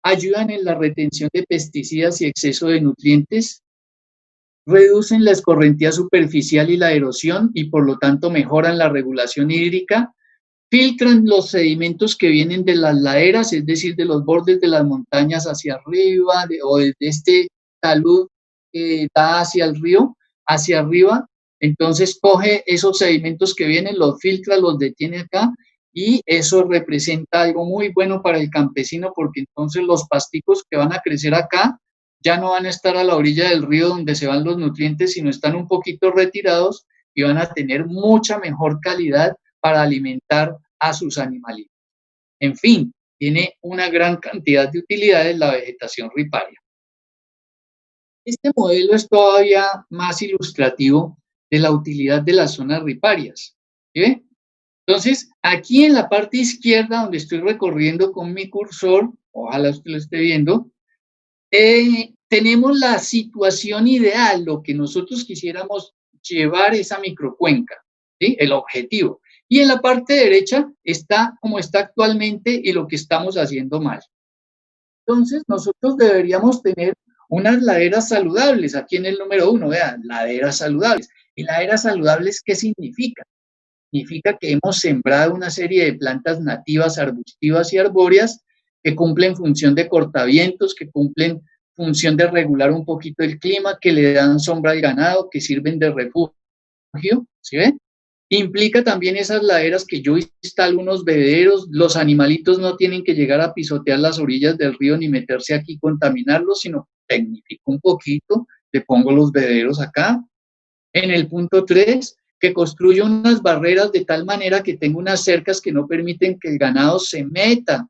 ayudan en la retención de pesticidas y exceso de nutrientes, reducen la escorrentía superficial y la erosión y por lo tanto mejoran la regulación hídrica, filtran los sedimentos que vienen de las laderas, es decir, de los bordes de las montañas hacia arriba o desde este talud que da hacia el río, hacia arriba, entonces coge esos sedimentos que vienen, los filtra, los detiene acá y eso representa algo muy bueno para el campesino porque entonces los pasticos que van a crecer acá ya no van a estar a la orilla del río donde se van los nutrientes, sino están un poquito retirados y van a tener mucha mejor calidad para alimentar a sus animalitos. En fin, tiene una gran cantidad de utilidades la vegetación riparia. Este modelo es todavía más ilustrativo de la utilidad de las zonas riparias. ¿Sí? Entonces, aquí en la parte izquierda, donde estoy recorriendo con mi cursor, ojalá usted lo esté viendo, tenemos la situación ideal, lo que nosotros quisiéramos llevar esa microcuenca, ¿sí? El objetivo. Y en la parte derecha está como está actualmente y lo que estamos haciendo mal. Entonces, nosotros deberíamos tener unas laderas saludables. Aquí en el número 1, vean, laderas saludables. ¿Y laderas saludables qué significa? Significa que hemos sembrado una serie de plantas nativas, arbustivas y arbóreas que cumplen función de cortavientos, que cumplen función de regular un poquito el clima, que le dan sombra al ganado, que sirven de refugio, ¿sí ven? Implica también esas laderas que yo instalo unos bebederos, los animalitos no tienen que llegar a pisotear las orillas del río ni meterse aquí y contaminarlos, sino tecnifico un poquito, le pongo los bebederos acá. En el punto 3, que construyo unas barreras de tal manera que tengo unas cercas que no permiten que el ganado se meta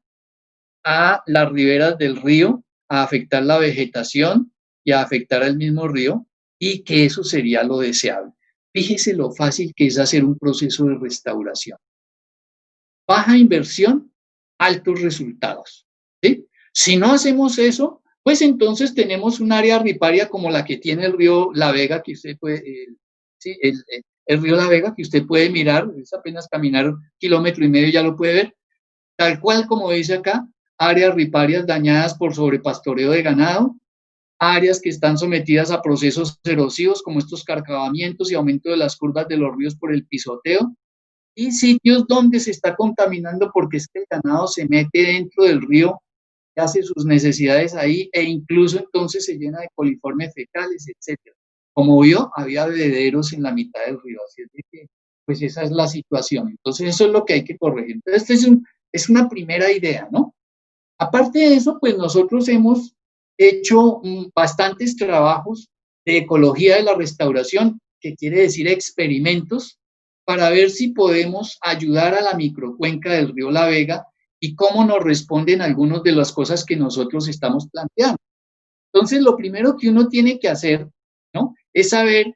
a las riberas del río, a afectar la vegetación y a afectar al mismo río, y que eso sería lo deseable. Fíjese lo fácil que es hacer un proceso de restauración. baja inversión, altos resultados, ¿sí? Si no hacemos eso, pues entonces tenemos un área riparia como la que tiene el río La Vega, que usted puede, sí, el río La Vega, que usted puede mirar, es apenas caminar 1,5 kilómetros ya lo puede ver, tal cual como dice acá, áreas riparias dañadas por sobrepastoreo de ganado, áreas que están sometidas a procesos erosivos como estos carcavamientos y aumento de las curvas de los ríos por el pisoteo, y sitios donde se está contaminando porque es que el ganado se mete dentro del río, hace sus necesidades ahí e incluso entonces se llena de coliformes fecales, etcétera. Como vio, había bebederos en la mitad del río, así es de que, pues esa es la situación. Entonces eso es lo que hay que corregir. Entonces, es una primera idea, ¿no? Aparte de eso, pues nosotros hemos hecho bastantes trabajos de ecología de la restauración, que quiere decir experimentos, para ver si podemos ayudar a la microcuenca del río La Vega y cómo nos responden algunas de las cosas que nosotros estamos planteando. Entonces, lo primero que uno tiene que hacer, ¿no?, es saber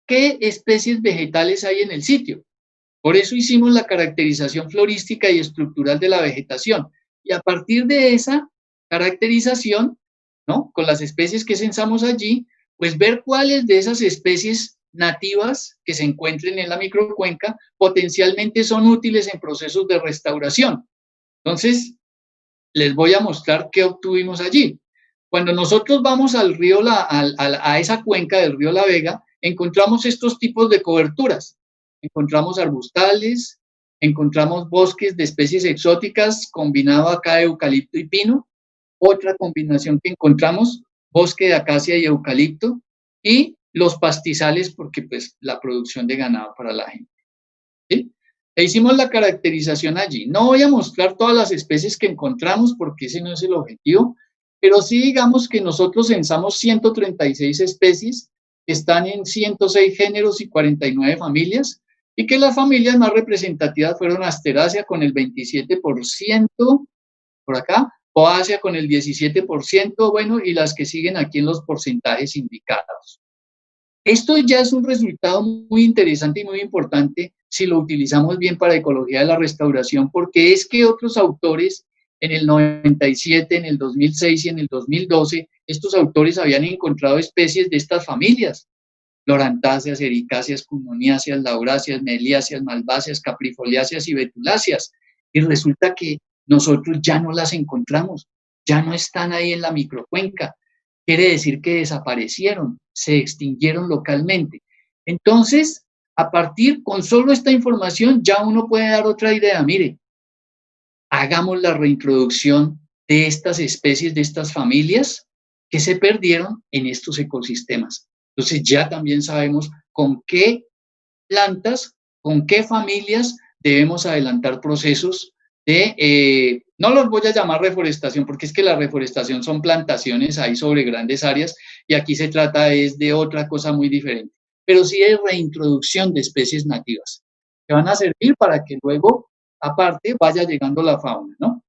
qué especies vegetales hay en el sitio. Por eso hicimos la caracterización florística y estructural de la vegetación. Y a partir de esa caracterización, ¿no?, con las especies que censamos allí, pues ver cuáles de esas especies nativas que se encuentren en la microcuenca potencialmente son útiles en procesos de restauración. Entonces, les voy a mostrar qué obtuvimos allí. Cuando nosotros vamos al río, a esa cuenca del río La Vega, encontramos estos tipos de coberturas. Encontramos arbustales, encontramos bosques de especies exóticas combinado acá de eucalipto y pino. Otra combinación que encontramos, bosque de acacia y eucalipto, y los pastizales porque pues la producción de ganado para la gente, ¿sí? E hicimos la caracterización allí. No voy a mostrar todas las especies que encontramos porque ese no es el objetivo, pero sí digamos que nosotros censamos 136 especies que están en 106 géneros y 49 familias, y que las familias más representativas fueron Asterácea con el 27%, por acá, Poacia con el 17%, bueno, y las que siguen aquí en los porcentajes indicados. Esto ya es un resultado muy interesante y muy importante si lo utilizamos bien para ecología de la restauración, porque es que otros autores en el 97, en el 2006 y en el 2012, estos autores habían encontrado especies de estas familias: lorantáceas, ericáceas, cunoniáceas, lauráceas, meliáceas, malváceas, caprifoliáceas y betuláceas. Y resulta que nosotros ya no las encontramos, ya no están ahí en la microcuenca. Quiere decir que desaparecieron, se extinguieron localmente. Entonces, a partir, con solo esta información, ya uno puede dar otra idea. Mire, hagamos la reintroducción de estas especies, de estas familias que se perdieron en estos ecosistemas. Entonces ya también sabemos con qué plantas, con qué familias debemos adelantar procesos de, no los voy a llamar reforestación, porque es que la reforestación son plantaciones ahí sobre grandes áreas, y aquí se trata es de otra cosa muy diferente, pero sí de reintroducción de especies nativas, que van a servir para que luego, aparte, vaya llegando la fauna, ¿no?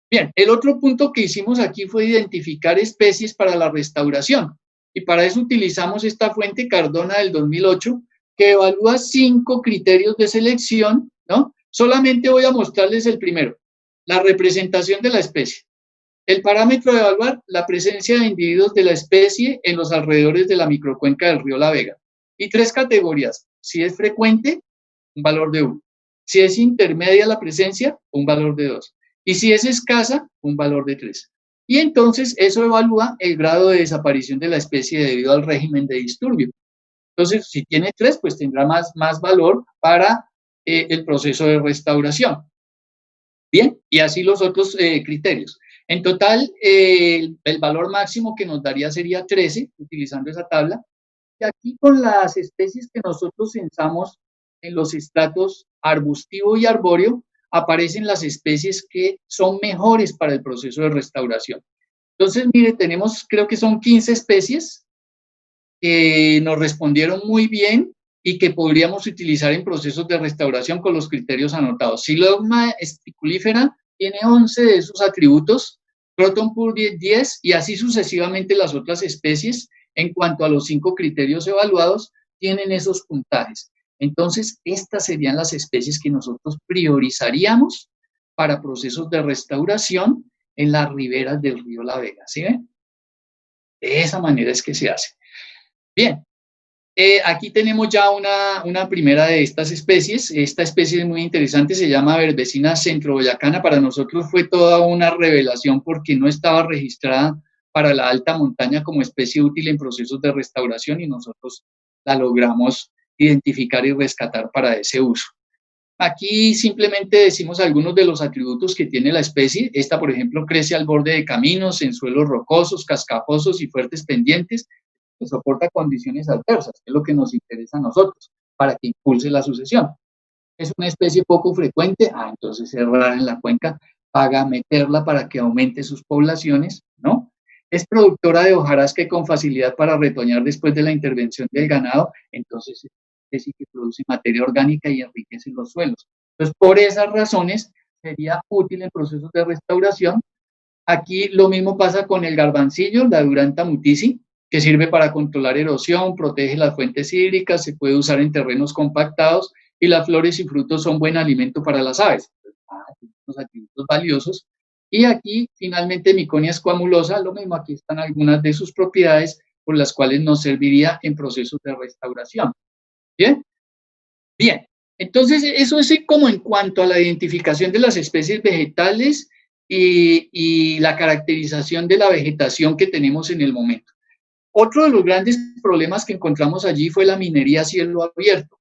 Bien, el otro punto que hicimos aquí fue identificar especies para la restauración, y para eso utilizamos esta fuente Cardona del 2008, que evalúa 5 criterios de selección, ¿no? Solamente voy a mostrarles el primero, la representación de la especie. El parámetro de evaluar la presencia de individuos de la especie en los alrededores de la microcuenca del río La Vega. Y 3 categorías: si es frecuente, un valor de 1. Si es intermedia la presencia, un valor de 2. Y si es escasa, un valor de 3. Y entonces eso evalúa el grado de desaparición de la especie debido al régimen de disturbio. Entonces, si tiene 3, pues tendrá más valor para el proceso de restauración. Bien, y así los otros criterios. En total, el valor máximo que nos daría sería 13, utilizando esa tabla. Y aquí con las especies que nosotros censamos en los estratos arbustivo y arbóreo, aparecen las especies que son mejores para el proceso de restauración. Entonces, mire, tenemos, creo que son 15 especies que nos respondieron muy bien y que podríamos utilizar en procesos de restauración con los criterios anotados. Silogma sticulifera tiene 11 de esos atributos, Crotonpur 10 y así sucesivamente las otras especies, en cuanto a los 5 criterios evaluados, tienen esos puntajes. Entonces, estas serían las especies que nosotros priorizaríamos para procesos de restauración en las riberas del río La Vega, ¿sí ven? De esa manera es que se hace. Bien, aquí tenemos ya una primera de estas especies. Esta especie es muy interesante, se llama Verbesina centroboyacana. Para nosotros fue toda una revelación porque no estaba registrada para la alta montaña como especie útil en procesos de restauración y nosotros la logramos identificar y rescatar para ese uso. Aquí simplemente decimos algunos de los atributos que tiene la especie. Esta, por ejemplo, crece al borde de caminos, en suelos rocosos, cascajosos y fuertes pendientes, que soporta condiciones adversas, que es lo que nos interesa a nosotros, para que impulse la sucesión. Es una especie poco frecuente, entonces es rara en la cuenca, paga meterla para que aumente sus poblaciones, ¿no? Es productora de hojarasca y con facilidad para retoñar después de la intervención del ganado, entonces es especie que produce materia orgánica y enriquece los suelos. Entonces, por esas razones, sería útil en procesos de restauración. Aquí lo mismo pasa con el garbancillo, la Duranta mutisi, que sirve para controlar erosión, protege las fuentes hídricas, se puede usar en terrenos compactados y las flores y frutos son buen alimento para las aves. Los atributos valiosos. Y aquí, finalmente, Miconia squamulosa, lo mismo, aquí están algunas de sus propiedades por las cuales nos serviría en procesos de restauración. ¿Bien? Bien. Entonces, eso es como en cuanto a la identificación de las especies vegetales y la caracterización de la vegetación que tenemos en el momento. Otro de los grandes problemas que encontramos allí fue la minería a cielo abierto.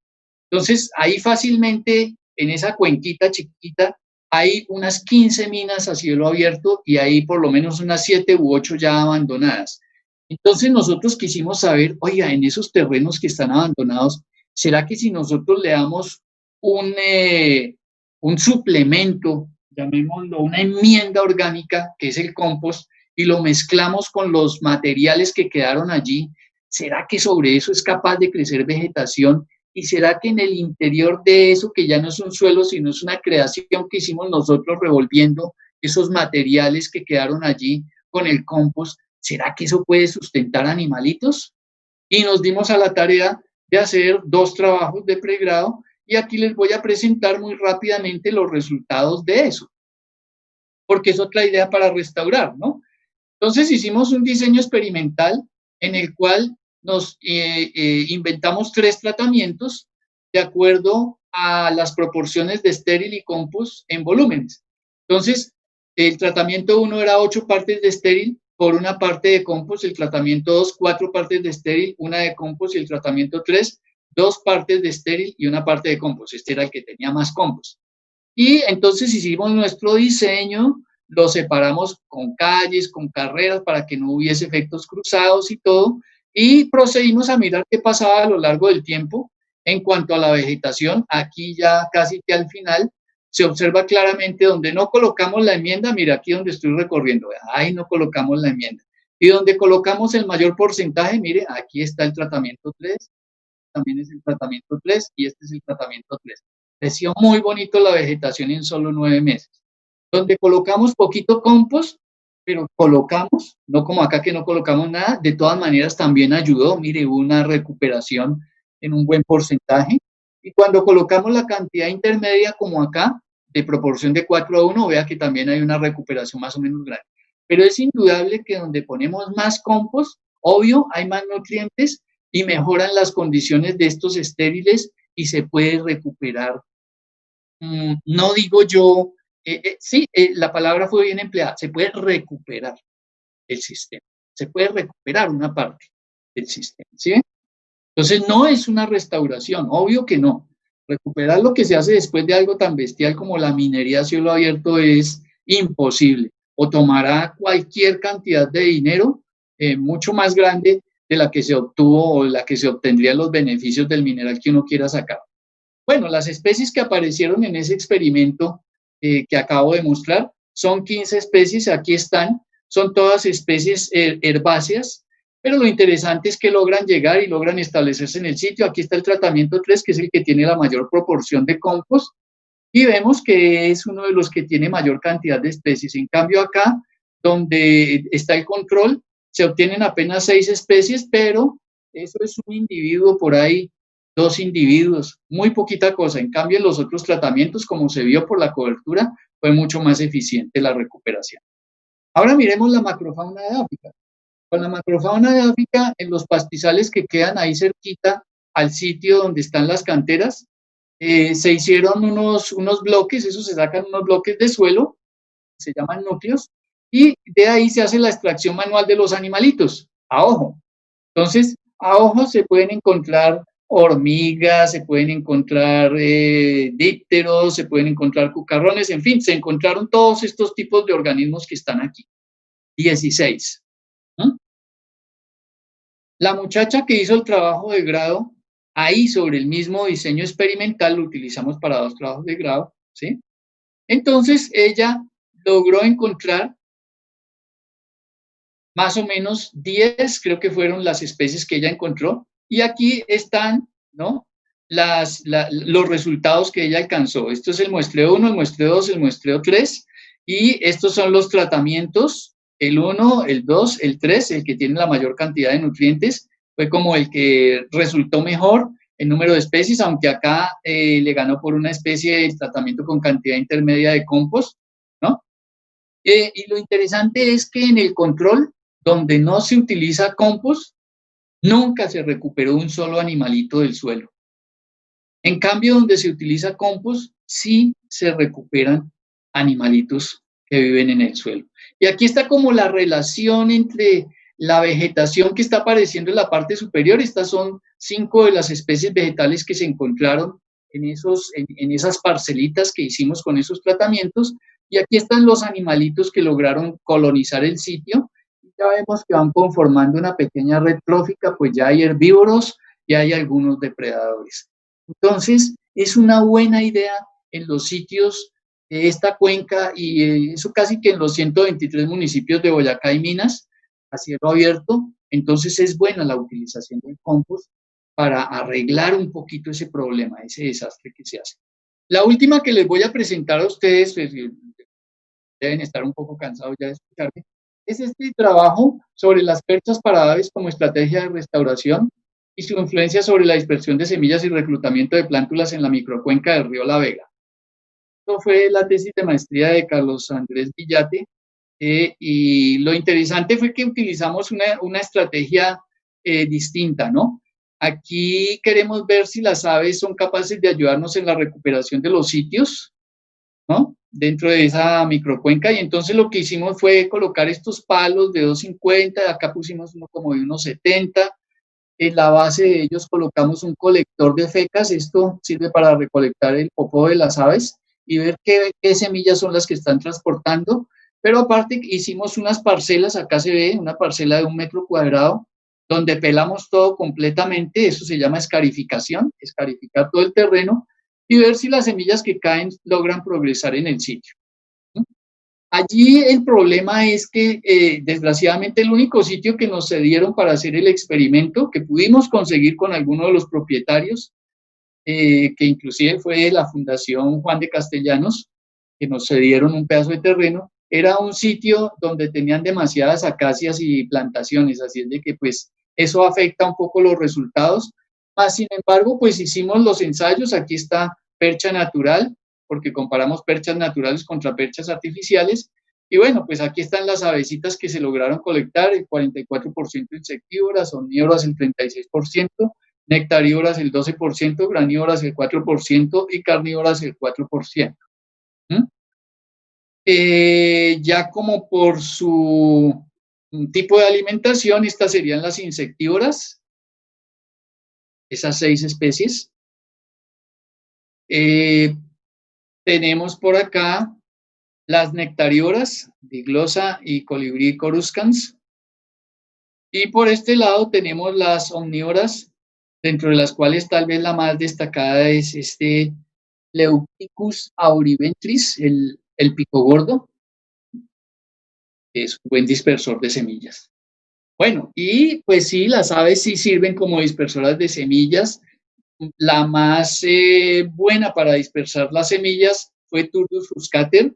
Entonces, ahí fácilmente, en esa cuenquita chiquita, hay unas 15 minas a cielo abierto y hay por lo menos unas 7 u 8 ya abandonadas. Entonces, nosotros quisimos saber, oiga, en esos terrenos que están abandonados, ¿será que si nosotros le damos un suplemento, llamémoslo una enmienda orgánica, que es el compost, y lo mezclamos con los materiales que quedaron allí, ¿será que sobre eso es capaz de crecer vegetación? ¿Y será que en el interior de eso, que ya no es un suelo, sino es una creación que hicimos nosotros revolviendo esos materiales que quedaron allí con el compost, ¿será que eso puede sustentar animalitos? Y nos dimos a la tarea de hacer 2 trabajos de pregrado y aquí les voy a presentar muy rápidamente los resultados de eso, porque es otra idea para restaurar, ¿no? Entonces hicimos un diseño experimental en el cual nos inventamos 3 tratamientos de acuerdo a las proporciones de estéril y compost en volúmenes. Entonces, el tratamiento 1 era 8 partes de estéril por 1 parte de compost, el tratamiento 2, 4 partes de estéril, 1 de compost, y el tratamiento 3, 2 partes de estéril y 1 parte de compost. Este era el que tenía más compost. Y entonces hicimos nuestro diseño, lo separamos con calles, con carreras, para que no hubiese efectos cruzados y todo, y procedimos a mirar qué pasaba a lo largo del tiempo en cuanto a la vegetación. Aquí ya casi que al final se observa claramente donde no colocamos la enmienda, mira aquí donde estoy recorriendo, ahí no colocamos la enmienda. Y donde colocamos el mayor porcentaje, mire, aquí está el tratamiento 3, también es el tratamiento 3 y este es el tratamiento 3. Creció muy bonito la vegetación en solo 9 meses. Donde colocamos poquito compost, pero colocamos, no como acá que no colocamos nada, de todas maneras también ayudó, mire, hubo una recuperación en un buen porcentaje. Y cuando colocamos la cantidad intermedia como acá, de proporción de 4:1, vea que también hay una recuperación más o menos grande. Pero es indudable que donde ponemos más compost, obvio, hay más nutrientes y mejoran las condiciones de estos estériles y se puede recuperar. No digo yo, sí, la palabra fue bien empleada, se puede recuperar el sistema, se puede recuperar una parte del sistema, ¿sí? Entonces no es una restauración, obvio que no. Recuperar lo que se hace después de algo tan bestial como la minería a cielo abierto es imposible, o tomará cualquier cantidad de dinero mucho más grande de la que se obtuvo o la que se obtendrían los beneficios del mineral que uno quiera sacar. Bueno, las especies que aparecieron en ese experimento que acabo de mostrar son 15 especies, aquí están, son todas especies herbáceas, pero lo interesante es que logran llegar y logran establecerse en el sitio. Aquí está el tratamiento 3, que es el que tiene la mayor proporción de compost, y vemos que es uno de los que tiene mayor cantidad de especies. En cambio acá, donde está el control, se obtienen apenas 6 especies, pero eso es un individuo por ahí 2 individuos, muy poquita cosa. En cambio, en los otros tratamientos, como se vio por la cobertura, fue mucho más eficiente la recuperación. Ahora miremos la macrofauna de África. Con la macrofauna de África, en los pastizales que quedan ahí cerquita al sitio donde están las canteras, se hicieron unos bloques, eso se sacan unos bloques de suelo, se llaman núcleos, y de ahí se hace la extracción manual de los animalitos, a ojo. Entonces, a ojo se pueden encontrar hormigas, se pueden encontrar dípteros, se pueden encontrar cucarrones, en fin, se encontraron todos estos tipos de organismos que están aquí. 16. ¿no? La muchacha que hizo el trabajo de grado, ahí sobre el mismo diseño experimental, lo utilizamos para 2 trabajos de grado, ¿sí? Entonces, ella logró encontrar más o menos 10, creo que fueron las especies que ella encontró, y aquí están, ¿no? Los resultados que ella alcanzó. Esto es el muestreo 1, el muestreo 2, el muestreo 3, y estos son los tratamientos, el 1, el 2, el 3, el que tiene la mayor cantidad de nutrientes, fue como el que resultó mejor en número de especies, aunque acá le ganó por una especie de tratamiento con cantidad intermedia de compost, ¿no? Y lo interesante es que en el control, donde no se utiliza compost, nunca se recuperó un solo animalito del suelo. En cambio, donde se utiliza compost, sí se recuperan animalitos que viven en el suelo. Y aquí está como la relación entre la vegetación que está apareciendo en la parte superior. Estas son 5 de las especies vegetales que se encontraron en esas parcelitas que hicimos con esos tratamientos. Y aquí están los animalitos que lograron colonizar el sitio. Ya vemos que van conformando una pequeña red trófica, pues ya hay herbívoros y hay algunos depredadores. Entonces, es una buena idea en los sitios de esta cuenca y eso casi que en los 123 municipios de Boyacá y Minas, a cielo abierto. Entonces, es buena la utilización del compost para arreglar un poquito ese problema, ese desastre que se hace. La última que les voy a presentar a ustedes, pues, deben estar un poco cansados ya de escucharme, es este trabajo sobre las perchas para aves como estrategia de restauración y su influencia sobre la dispersión de semillas y reclutamiento de plántulas en la microcuenca del río La Vega. Esto fue la tesis de maestría de Carlos Andrés Villate, y lo interesante fue que utilizamos una estrategia distinta, ¿no? Aquí queremos ver si las aves son capaces de ayudarnos en la recuperación de los sitios, ¿no? Dentro de esa microcuenca, y entonces lo que hicimos fue colocar estos palos de 2,50, acá pusimos uno como de 1,70, en la base de ellos colocamos un colector de fecas, esto sirve para recolectar el popó de las aves y ver qué semillas son las que están transportando, pero aparte hicimos unas parcelas, acá se ve una parcela de 1 metro cuadrado, donde pelamos todo completamente, eso se llama escarificación, escarificar todo el terreno, y ver si las semillas que caen logran progresar en el sitio. Allí el problema es que, desgraciadamente, el único sitio que nos cedieron para hacer el experimento, que pudimos conseguir con alguno de los propietarios, que inclusive fue la Fundación Juan de Castellanos, que nos cedieron un pedazo de terreno, era un sitio donde tenían demasiadas acacias y plantaciones, así es de que pues eso afecta un poco los resultados. Más sin embargo, pues hicimos los ensayos, aquí está percha natural, porque comparamos perchas naturales contra perchas artificiales, y bueno, pues aquí están las avecitas que se lograron colectar, el 44% insectívoras, omnívoras el 36%, nectarívoras el 12%, granívoras el 4% y carnívoras el 4%. Ya como por su tipo de alimentación, estas serían las insectívoras, esas 6 especies. Tenemos por acá las nectarívoras, diglosa y colibrí coruscans. Y por este lado tenemos las omnívoras, dentro de las cuales tal vez la más destacada es este Leucticus auriventris, el pico gordo, que es un buen dispersor de semillas. Bueno, y pues sí, las aves sí sirven como dispersoras de semillas. La más buena para dispersar las semillas fue Turdus fruscater,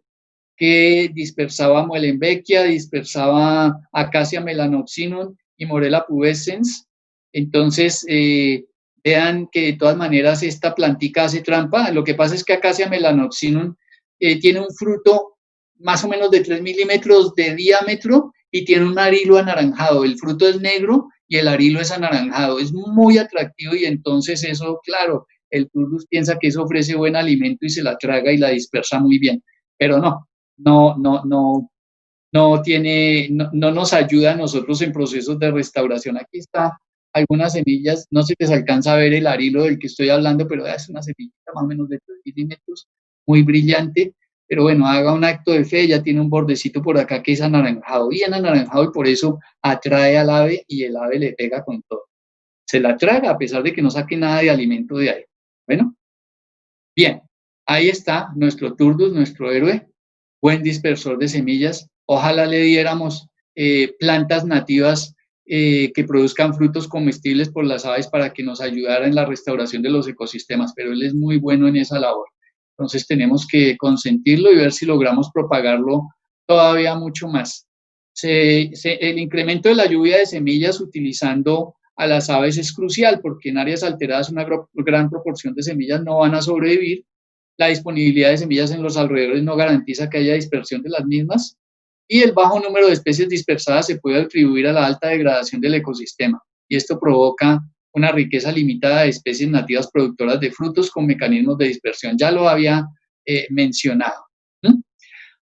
que dispersaba Muehlenbeckia, dispersaba Acacia melanopsinum y Morella pubescens. Entonces, de vean que de todas maneras esta plantica hace trampa. Lo que pasa es que Acacia melanopsinum tiene un fruto más o menos de 3 milímetros de diámetro y tiene un arilo anaranjado. El fruto es negro y el arilo es anaranjado. Es muy atractivo y entonces eso, claro, el turdus piensa que eso ofrece buen alimento y se la traga y la dispersa muy bien. Pero no nos ayuda a nosotros en procesos de restauración. Aquí está algunas semillas, no se les alcanza a ver el arilo del que estoy hablando, pero es una semillita más o menos de 3 milímetros, muy brillante, pero bueno, haga un acto de fe, ya tiene un bordecito por acá que es anaranjado, bien anaranjado, y por eso atrae al ave y el ave le pega con todo. Se la traga a pesar de que no saque nada de alimento de ahí. Bueno, bien, ahí está nuestro turdus, nuestro héroe, buen dispersor de semillas. Ojalá le diéramos plantas nativas que produzcan frutos comestibles por las aves para que nos ayudara en la restauración de los ecosistemas, pero él es muy bueno en esa labor. Entonces tenemos que consentirlo y ver si logramos propagarlo todavía mucho más. El incremento de la lluvia de semillas utilizando a las aves es crucial porque en áreas alteradas una gran proporción de semillas no van a sobrevivir. La disponibilidad de semillas en los alrededores no garantiza que haya dispersión de las mismas y el bajo número de especies dispersadas se puede atribuir a la alta degradación del ecosistema y esto provoca una riqueza limitada de especies nativas productoras de frutos con mecanismos de dispersión. Ya lo había mencionado.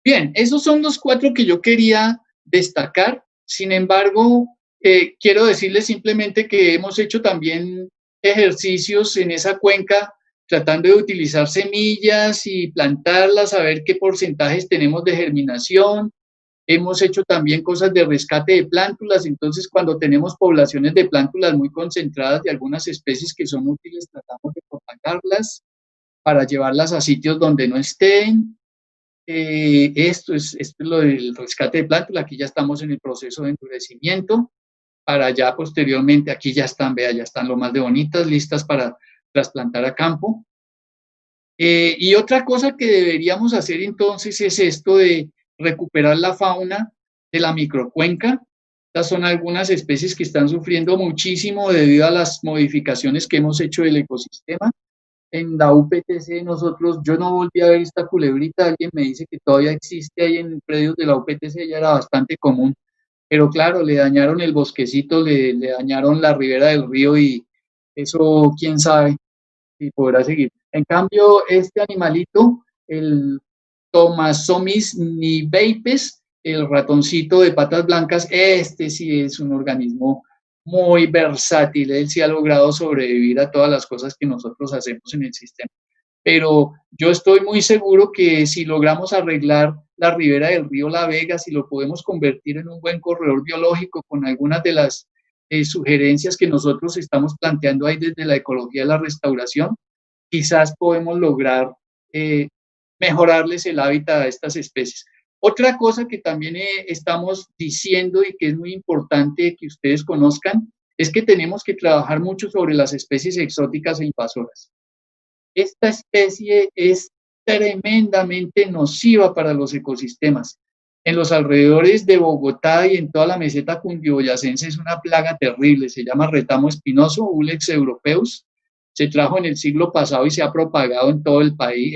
Bien, esos son los 4 que yo quería destacar. Sin embargo, quiero decirles simplemente que hemos hecho también ejercicios en esa cuenca tratando de utilizar semillas y plantarlas, a ver qué porcentajes tenemos de germinación. Hemos hecho también cosas de rescate de plántulas, entonces cuando tenemos poblaciones de plántulas muy concentradas de algunas especies que son útiles, tratamos de propagarlas para llevarlas a sitios donde no estén. Esto es lo del rescate de plántulas, aquí ya estamos en el proceso de endurecimiento, para ya posteriormente, aquí ya están, vea, ya están lo más de bonitas, listas para trasplantar a campo. Y otra cosa que deberíamos hacer entonces es esto de recuperar la fauna de la microcuenca. Estas son algunas especies que están sufriendo muchísimo debido a las modificaciones que hemos hecho del ecosistema. En la UPTC nosotros, yo no volví a ver esta culebrita, alguien me dice que todavía existe ahí en predios de la UPTC, ya era bastante común, pero claro, le dañaron el bosquecito, le dañaron la ribera del río y eso quién sabe si podrá seguir. En cambio, este animalito, el Thomasomis niveipes, el ratoncito de patas blancas, este sí es un organismo muy versátil, él sí ha logrado sobrevivir a todas las cosas que nosotros hacemos en el sistema. Pero yo estoy muy seguro que si logramos arreglar la ribera del río La Vega, si lo podemos convertir en un buen corredor biológico con algunas de las sugerencias que nosotros estamos planteando ahí desde la ecología de la restauración, quizás podemos lograr mejorarles el hábitat a estas especies. Otra cosa que también estamos diciendo y que es muy importante que ustedes conozcan es que tenemos que trabajar mucho sobre las especies exóticas e invasoras. Esta especie es tremendamente nociva para los ecosistemas. En los alrededores de Bogotá y en toda la meseta cundiboyacense es una plaga terrible, se llama retamo espinoso, Ulex europeus. Se trajo en el siglo pasado y se ha propagado en todo el país,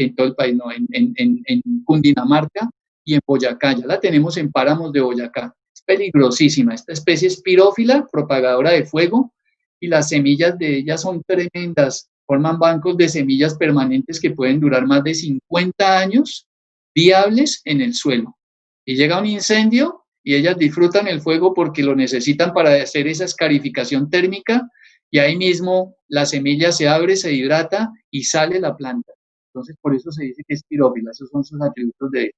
no, en Cundinamarca y en Boyacá. Ya la tenemos en páramos de Boyacá. Es peligrosísima. Esta especie es pirófila, propagadora de fuego, y las semillas de ella son tremendas. Forman bancos de semillas permanentes que pueden durar más de 50 años viables en el suelo. Y llega un incendio y ellas disfrutan el fuego porque lo necesitan para hacer esa escarificación térmica y ahí mismo la semilla se abre, se hidrata y sale la planta. Entonces, por eso se dice que es pirófila, esos son sus atributos de ella.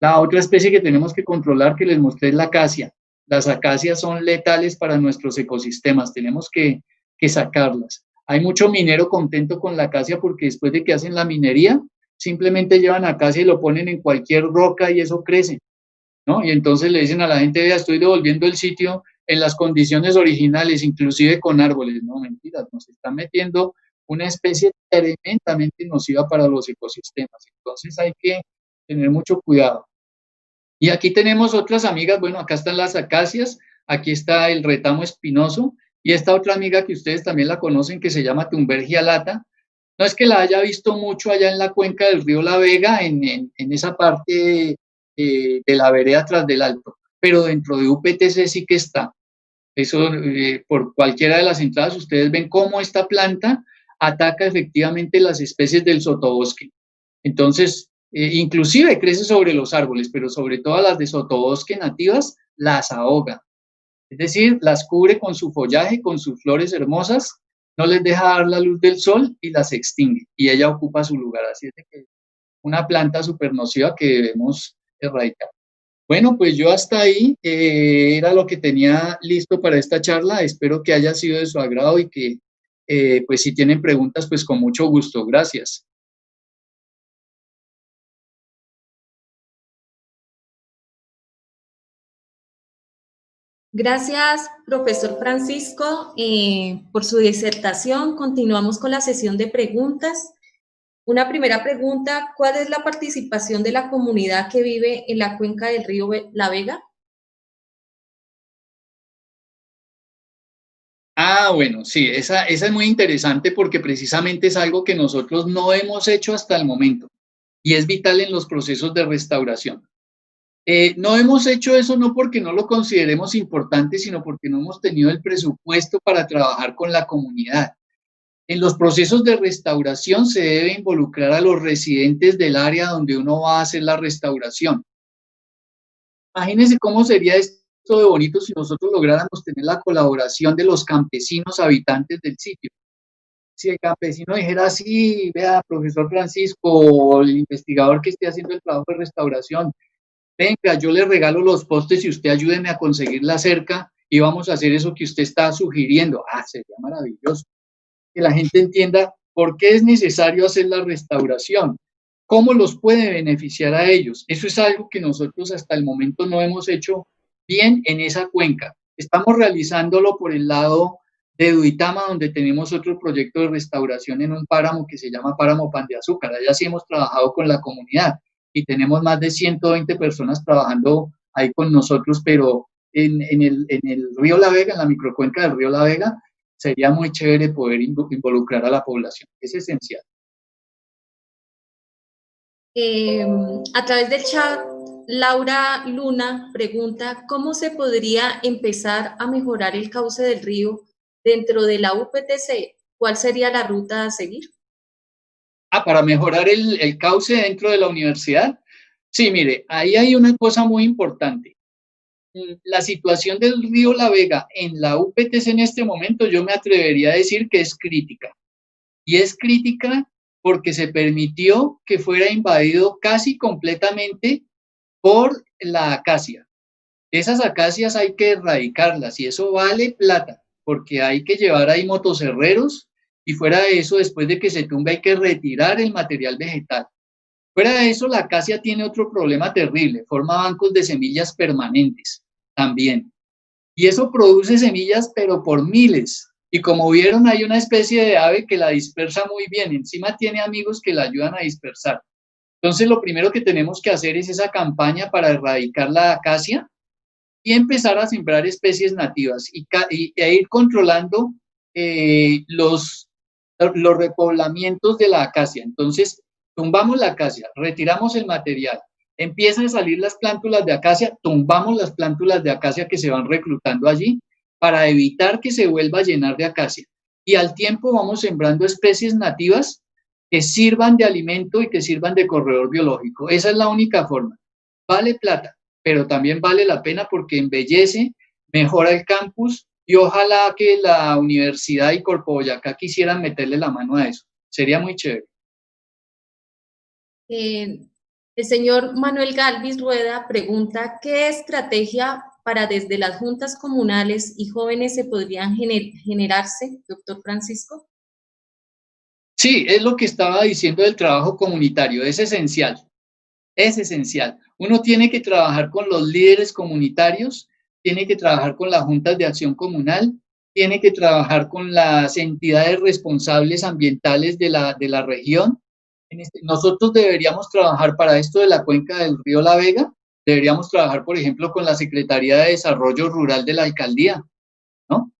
La otra especie que tenemos que controlar, que les mostré, es la acacia. Las acacias son letales para nuestros ecosistemas, tenemos que sacarlas. Hay mucho minero contento con la acacia porque después de que hacen la minería, simplemente llevan acacia y lo ponen en cualquier roca y eso crece, ¿no? Y entonces le dicen a la gente, vea, estoy devolviendo el sitio en las condiciones originales, inclusive con árboles. No, mentiras, nos están metiendo una especie tremendamente nociva para los ecosistemas. Entonces hay que tener mucho cuidado. Y aquí tenemos otras amigas, bueno, acá están las acacias, aquí está el retamo espinoso, Y esta otra amiga que ustedes también la conocen, que se llama Thunbergia lata, no es que la haya visto mucho allá en la cuenca del río La Vega, en esa parte de la vereda tras del Alto, pero dentro de UPTC sí que está. Eso, por cualquiera de las entradas, ustedes ven cómo esta planta ataca efectivamente las especies del sotobosque. Entonces, inclusive crece sobre los árboles, pero sobre todo las de sotobosque nativas las ahoga. Es decir, las cubre con su follaje, con sus flores hermosas, no les deja dar la luz del sol y las extingue. Y ella ocupa su lugar. Así es que una planta súper nociva que debemos erradicar. Bueno, pues yo hasta ahí era lo que tenía listo para esta charla. Espero que haya sido de su agrado y que, pues si tienen preguntas, pues con mucho gusto. Gracias. Gracias, profesor Francisco, por su disertación. Continuamos con la sesión de preguntas. Una primera pregunta, ¿cuál es la participación de la comunidad que vive en la cuenca del río La Vega? Ah, bueno, sí, esa es muy interesante porque precisamente es algo que nosotros no hemos hecho hasta el momento y es vital en los procesos de restauración. No hemos hecho eso no porque no lo consideremos importante, sino porque no hemos tenido el presupuesto para trabajar con la comunidad. En los procesos de restauración se debe involucrar a los residentes del área donde uno va a hacer la restauración. Imagínense cómo sería esto de bonito si nosotros lográramos tener la colaboración de los campesinos habitantes del sitio. Si el campesino dijera así, vea, profesor Francisco, o el investigador que esté haciendo el trabajo de restauración, venga, yo le regalo los postes y usted ayúdeme a conseguir la cerca y vamos a hacer eso que usted está sugiriendo. Ah, sería maravilloso. Que la gente entienda por qué es necesario hacer la restauración, cómo los puede beneficiar a ellos. Eso es algo que nosotros hasta el momento no hemos hecho bien en esa cuenca. Estamos realizándolo por el lado de Duitama, donde tenemos otro proyecto de restauración en un páramo que se llama Páramo Pan de Azúcar. Allá sí hemos trabajado con la comunidad y tenemos más de 120 personas trabajando ahí con nosotros, pero en el río La Vega, en la microcuenca del río La Vega, sería muy chévere poder involucrar a la población. Es esencial. A través del chat, Laura Luna pregunta, ¿cómo se podría empezar a mejorar el cauce del río dentro de la UPTC? ¿Cuál sería la ruta a seguir? Para mejorar el cauce dentro de la universidad. Sí, mire, ahí hay una cosa muy importante. La situación del río La Vega en la UPTC en este momento, yo me atrevería a decir que es crítica. Y es crítica porque se permitió que fuera invadido casi completamente por la acacia. Esas acacias hay que erradicarlas y eso vale plata, porque hay que llevar ahí motosierreros y fuera de eso, después de que se tumbe, hay que retirar el material vegetal. Fuera de eso, la acacia tiene otro problema terrible, forma bancos de semillas permanentes también. Y eso produce semillas, pero por miles. Y como vieron, hay una especie de ave que la dispersa muy bien. Encima tiene amigos que la ayudan a dispersar. Entonces, lo primero que tenemos que hacer es esa campaña para erradicar la acacia y empezar a sembrar especies nativas e ir controlando los repoblamientos de la acacia. Entonces, tumbamos la acacia, retiramos el material, empiezan a salir las plántulas de acacia, tumbamos las plántulas de acacia que se van reclutando allí para evitar que se vuelva a llenar de acacia. Y al tiempo vamos sembrando especies nativas que sirvan de alimento y que sirvan de corredor biológico. Esa es la única forma. Vale plata, pero también vale la pena porque embellece, mejora el campus y ojalá que la universidad y Corpo Boyacá quisieran meterle la mano a eso. Sería muy chévere. El señor Manuel Galvis Rueda pregunta, ¿qué estrategia para desde las juntas comunales y jóvenes se podrían generarse, doctor Francisco? Sí, es lo que estaba diciendo del trabajo comunitario, es esencial, es esencial. Uno tiene que trabajar con los líderes comunitarios, tiene que trabajar con las juntas de acción comunal, tiene que trabajar con las entidades responsables ambientales de la región. Nosotros deberíamos trabajar para esto de la cuenca del río La Vega, deberíamos trabajar, por ejemplo, con la Secretaría de Desarrollo Rural de la Alcaldía, ¿no?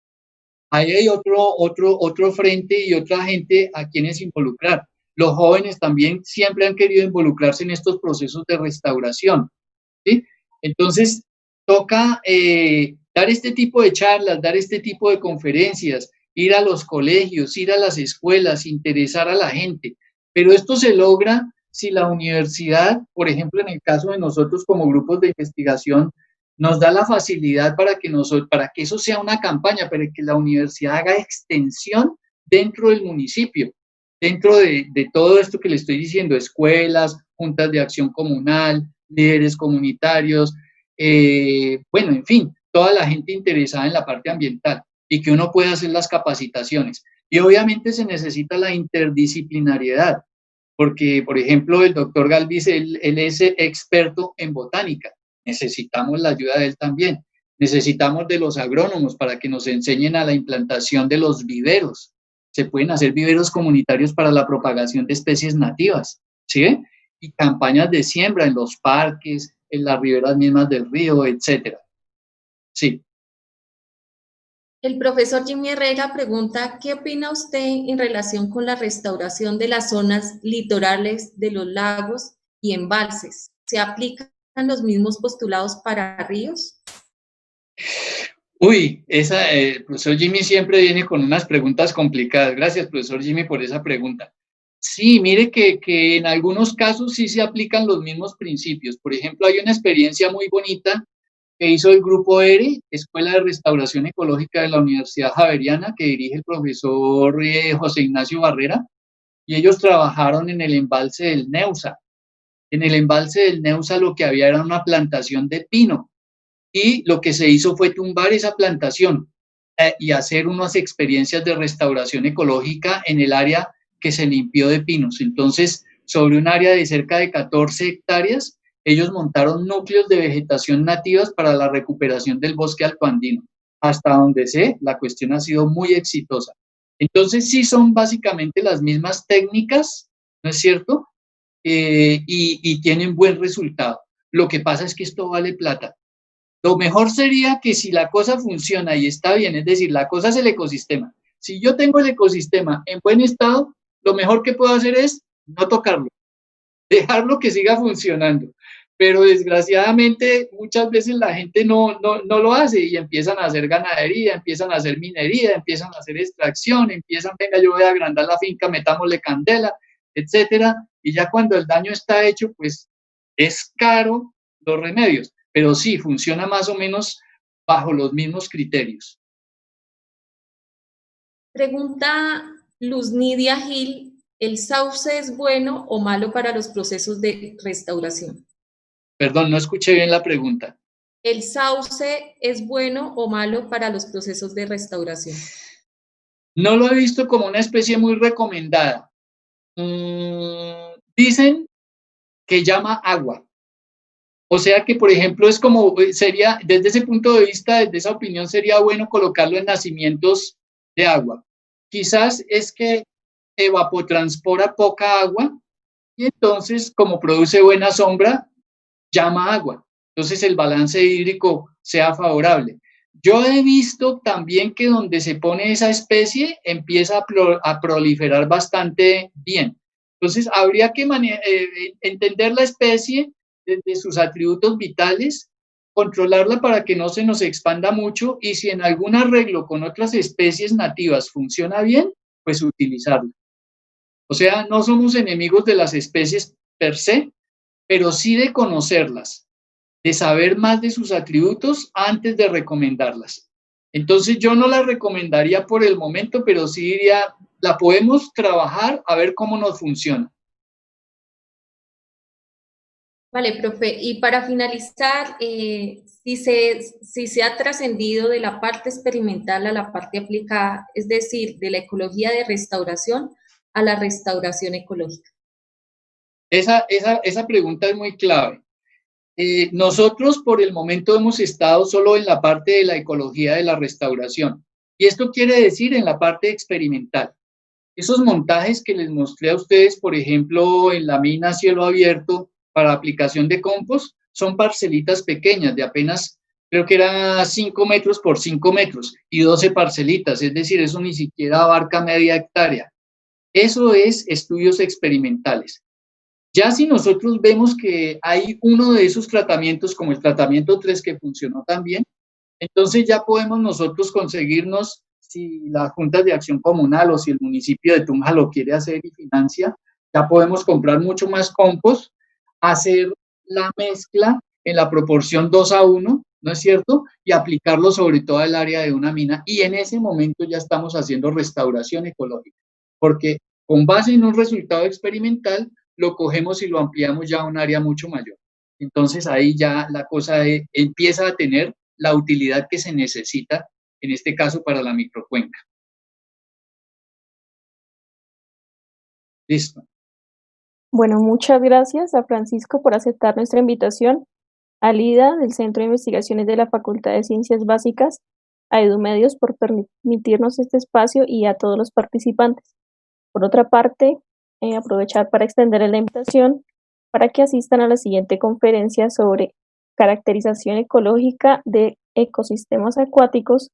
Ahí hay otro frente y otra gente a quienes involucrar. Los jóvenes también siempre han querido involucrarse en estos procesos de restauración, ¿sí? Entonces, toca dar este tipo de charlas, dar este tipo de conferencias, ir a los colegios, ir a las escuelas, interesar a la gente. Pero esto se logra si la universidad, por ejemplo, en el caso de nosotros como grupos de investigación, nos da la facilidad para que eso sea una campaña, para que la universidad haga extensión dentro del municipio, dentro de todo esto que le estoy diciendo, escuelas, juntas de acción comunal, líderes comunitarios, bueno, en fin, toda la gente interesada en la parte ambiental y que uno pueda hacer las capacitaciones. Y obviamente se necesita la interdisciplinariedad, porque, por ejemplo, el doctor Galvis, él es experto en botánica. Necesitamos la ayuda de él también. Necesitamos de los agrónomos para que nos enseñen a la implantación de los viveros. Se pueden hacer viveros comunitarios para la propagación de especies nativas, ¿sí? Y campañas de siembra en los parques, en las riberas mismas del río, etcétera. Sí. El profesor Jimmy Herrera pregunta, ¿qué opina usted en relación con la restauración de las zonas litorales de los lagos y embalses? ¿Se aplican los mismos postulados para ríos? Uy, el profesor Jimmy siempre viene con unas preguntas complicadas. Gracias, profesor Jimmy, por esa pregunta. Sí, mire que en algunos casos sí se aplican los mismos principios. Por ejemplo, hay una experiencia muy bonita que hizo el grupo ERE, Escuela de Restauración Ecológica de la Universidad Javeriana, que dirige el profesor José Ignacio Barrera, y ellos trabajaron en el embalse del Neusa. En el embalse del Neusa lo que había era una plantación de pino, y lo que se hizo fue tumbar esa plantación y hacer unas experiencias de restauración ecológica en el área que se limpió de pinos. Entonces, sobre un área de cerca de 14 hectáreas, ellos montaron núcleos de vegetación nativas para la recuperación del bosque altoandino. Hasta donde sé, la cuestión ha sido muy exitosa. Entonces, sí son básicamente las mismas técnicas, ¿no es cierto? Y tienen buen resultado. Lo que pasa es que esto vale plata. Lo mejor sería que si la cosa funciona y está bien, es decir, la cosa es el ecosistema. Si yo tengo el ecosistema en buen estado, lo mejor que puedo hacer es no tocarlo, dejarlo que siga funcionando. Pero desgraciadamente muchas veces la gente no lo hace y empiezan a hacer ganadería, empiezan a hacer minería, empiezan a hacer extracción, venga, yo voy a agrandar la finca, metámosle candela, etcétera. Y ya cuando el daño está hecho, pues es caro los remedios, pero sí funciona más o menos bajo los mismos criterios. Pregunta Luz Nidia Gil, ¿el sauce es bueno o malo para los procesos de restauración? Perdón, no escuché bien la pregunta. ¿El sauce es bueno o malo para los procesos de restauración? No lo he visto como una especie muy recomendada. Dicen que llama agua. O sea que, por ejemplo, es como, sería, desde ese punto de vista, desde esa opinión, sería bueno colocarlo en nacimientos de agua. Quizás es que evapotranspora poca agua y entonces, como produce buena sombra, llama agua. Entonces el balance hídrico sea favorable. Yo he visto también que donde se pone esa especie empieza a proliferar bastante bien. Entonces habría que entender la especie desde sus atributos vitales, controlarla para que no se nos expanda mucho y si en algún arreglo con otras especies nativas funciona bien, pues utilizarlo. O sea, no somos enemigos de las especies per se, pero sí de conocerlas, de saber más de sus atributos antes de recomendarlas. Entonces yo no la recomendaría por el momento, pero sí diría, la podemos trabajar a ver cómo nos funciona. Vale, profe. Y para finalizar, si se ha trascendido de la parte experimental a la parte aplicada, es decir, de la ecología de restauración a la restauración ecológica. Esa pregunta es muy clave. Nosotros por el momento hemos estado solo en la parte de la ecología de la restauración. Y esto quiere decir en la parte experimental. Esos montajes que les mostré a ustedes, por ejemplo, en la mina cielo abierto para aplicación de compost, son parcelitas pequeñas de apenas creo que era 5 metros por 5 metros y 12 parcelitas, es decir, eso ni siquiera abarca media hectárea. Eso es estudios experimentales. Ya si nosotros vemos que hay uno de esos tratamientos, como el tratamiento 3, que funcionó tan bien, entonces ya podemos nosotros conseguirnos, si la Junta de Acción Comunal o si el municipio de Tunja lo quiere hacer y financia, ya podemos comprar mucho más compost, hacer la mezcla en la proporción 2:1, ¿no es cierto? Y aplicarlo sobre toda el área de una mina. Y en ese momento ya estamos haciendo restauración ecológica, porque con base en un resultado experimental, lo cogemos y lo ampliamos ya a un área mucho mayor. Entonces ahí ya la cosa empieza a tener la utilidad que se necesita, en este caso para la microcuenca. Listo. Bueno, muchas gracias a Francisco por aceptar nuestra invitación, a Lida del Centro de Investigaciones de la Facultad de Ciencias Básicas, a EduMedios por permitirnos este espacio y a todos los participantes. Por otra parte, aprovechar para extender la invitación para que asistan a la siguiente conferencia sobre caracterización ecológica de ecosistemas acuáticos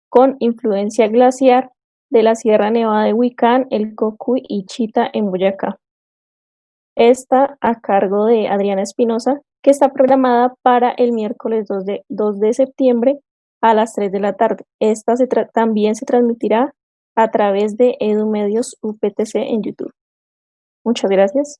con influencia glaciar de la Sierra Nevada de Huicán, el Cocuy y Chita en Boyacá. Esta a cargo de Adriana Espinosa, que está programada para el miércoles 2 de septiembre a las 3 de la tarde. Esta también se transmitirá a través de EduMedios UPTC en YouTube. Muchas gracias.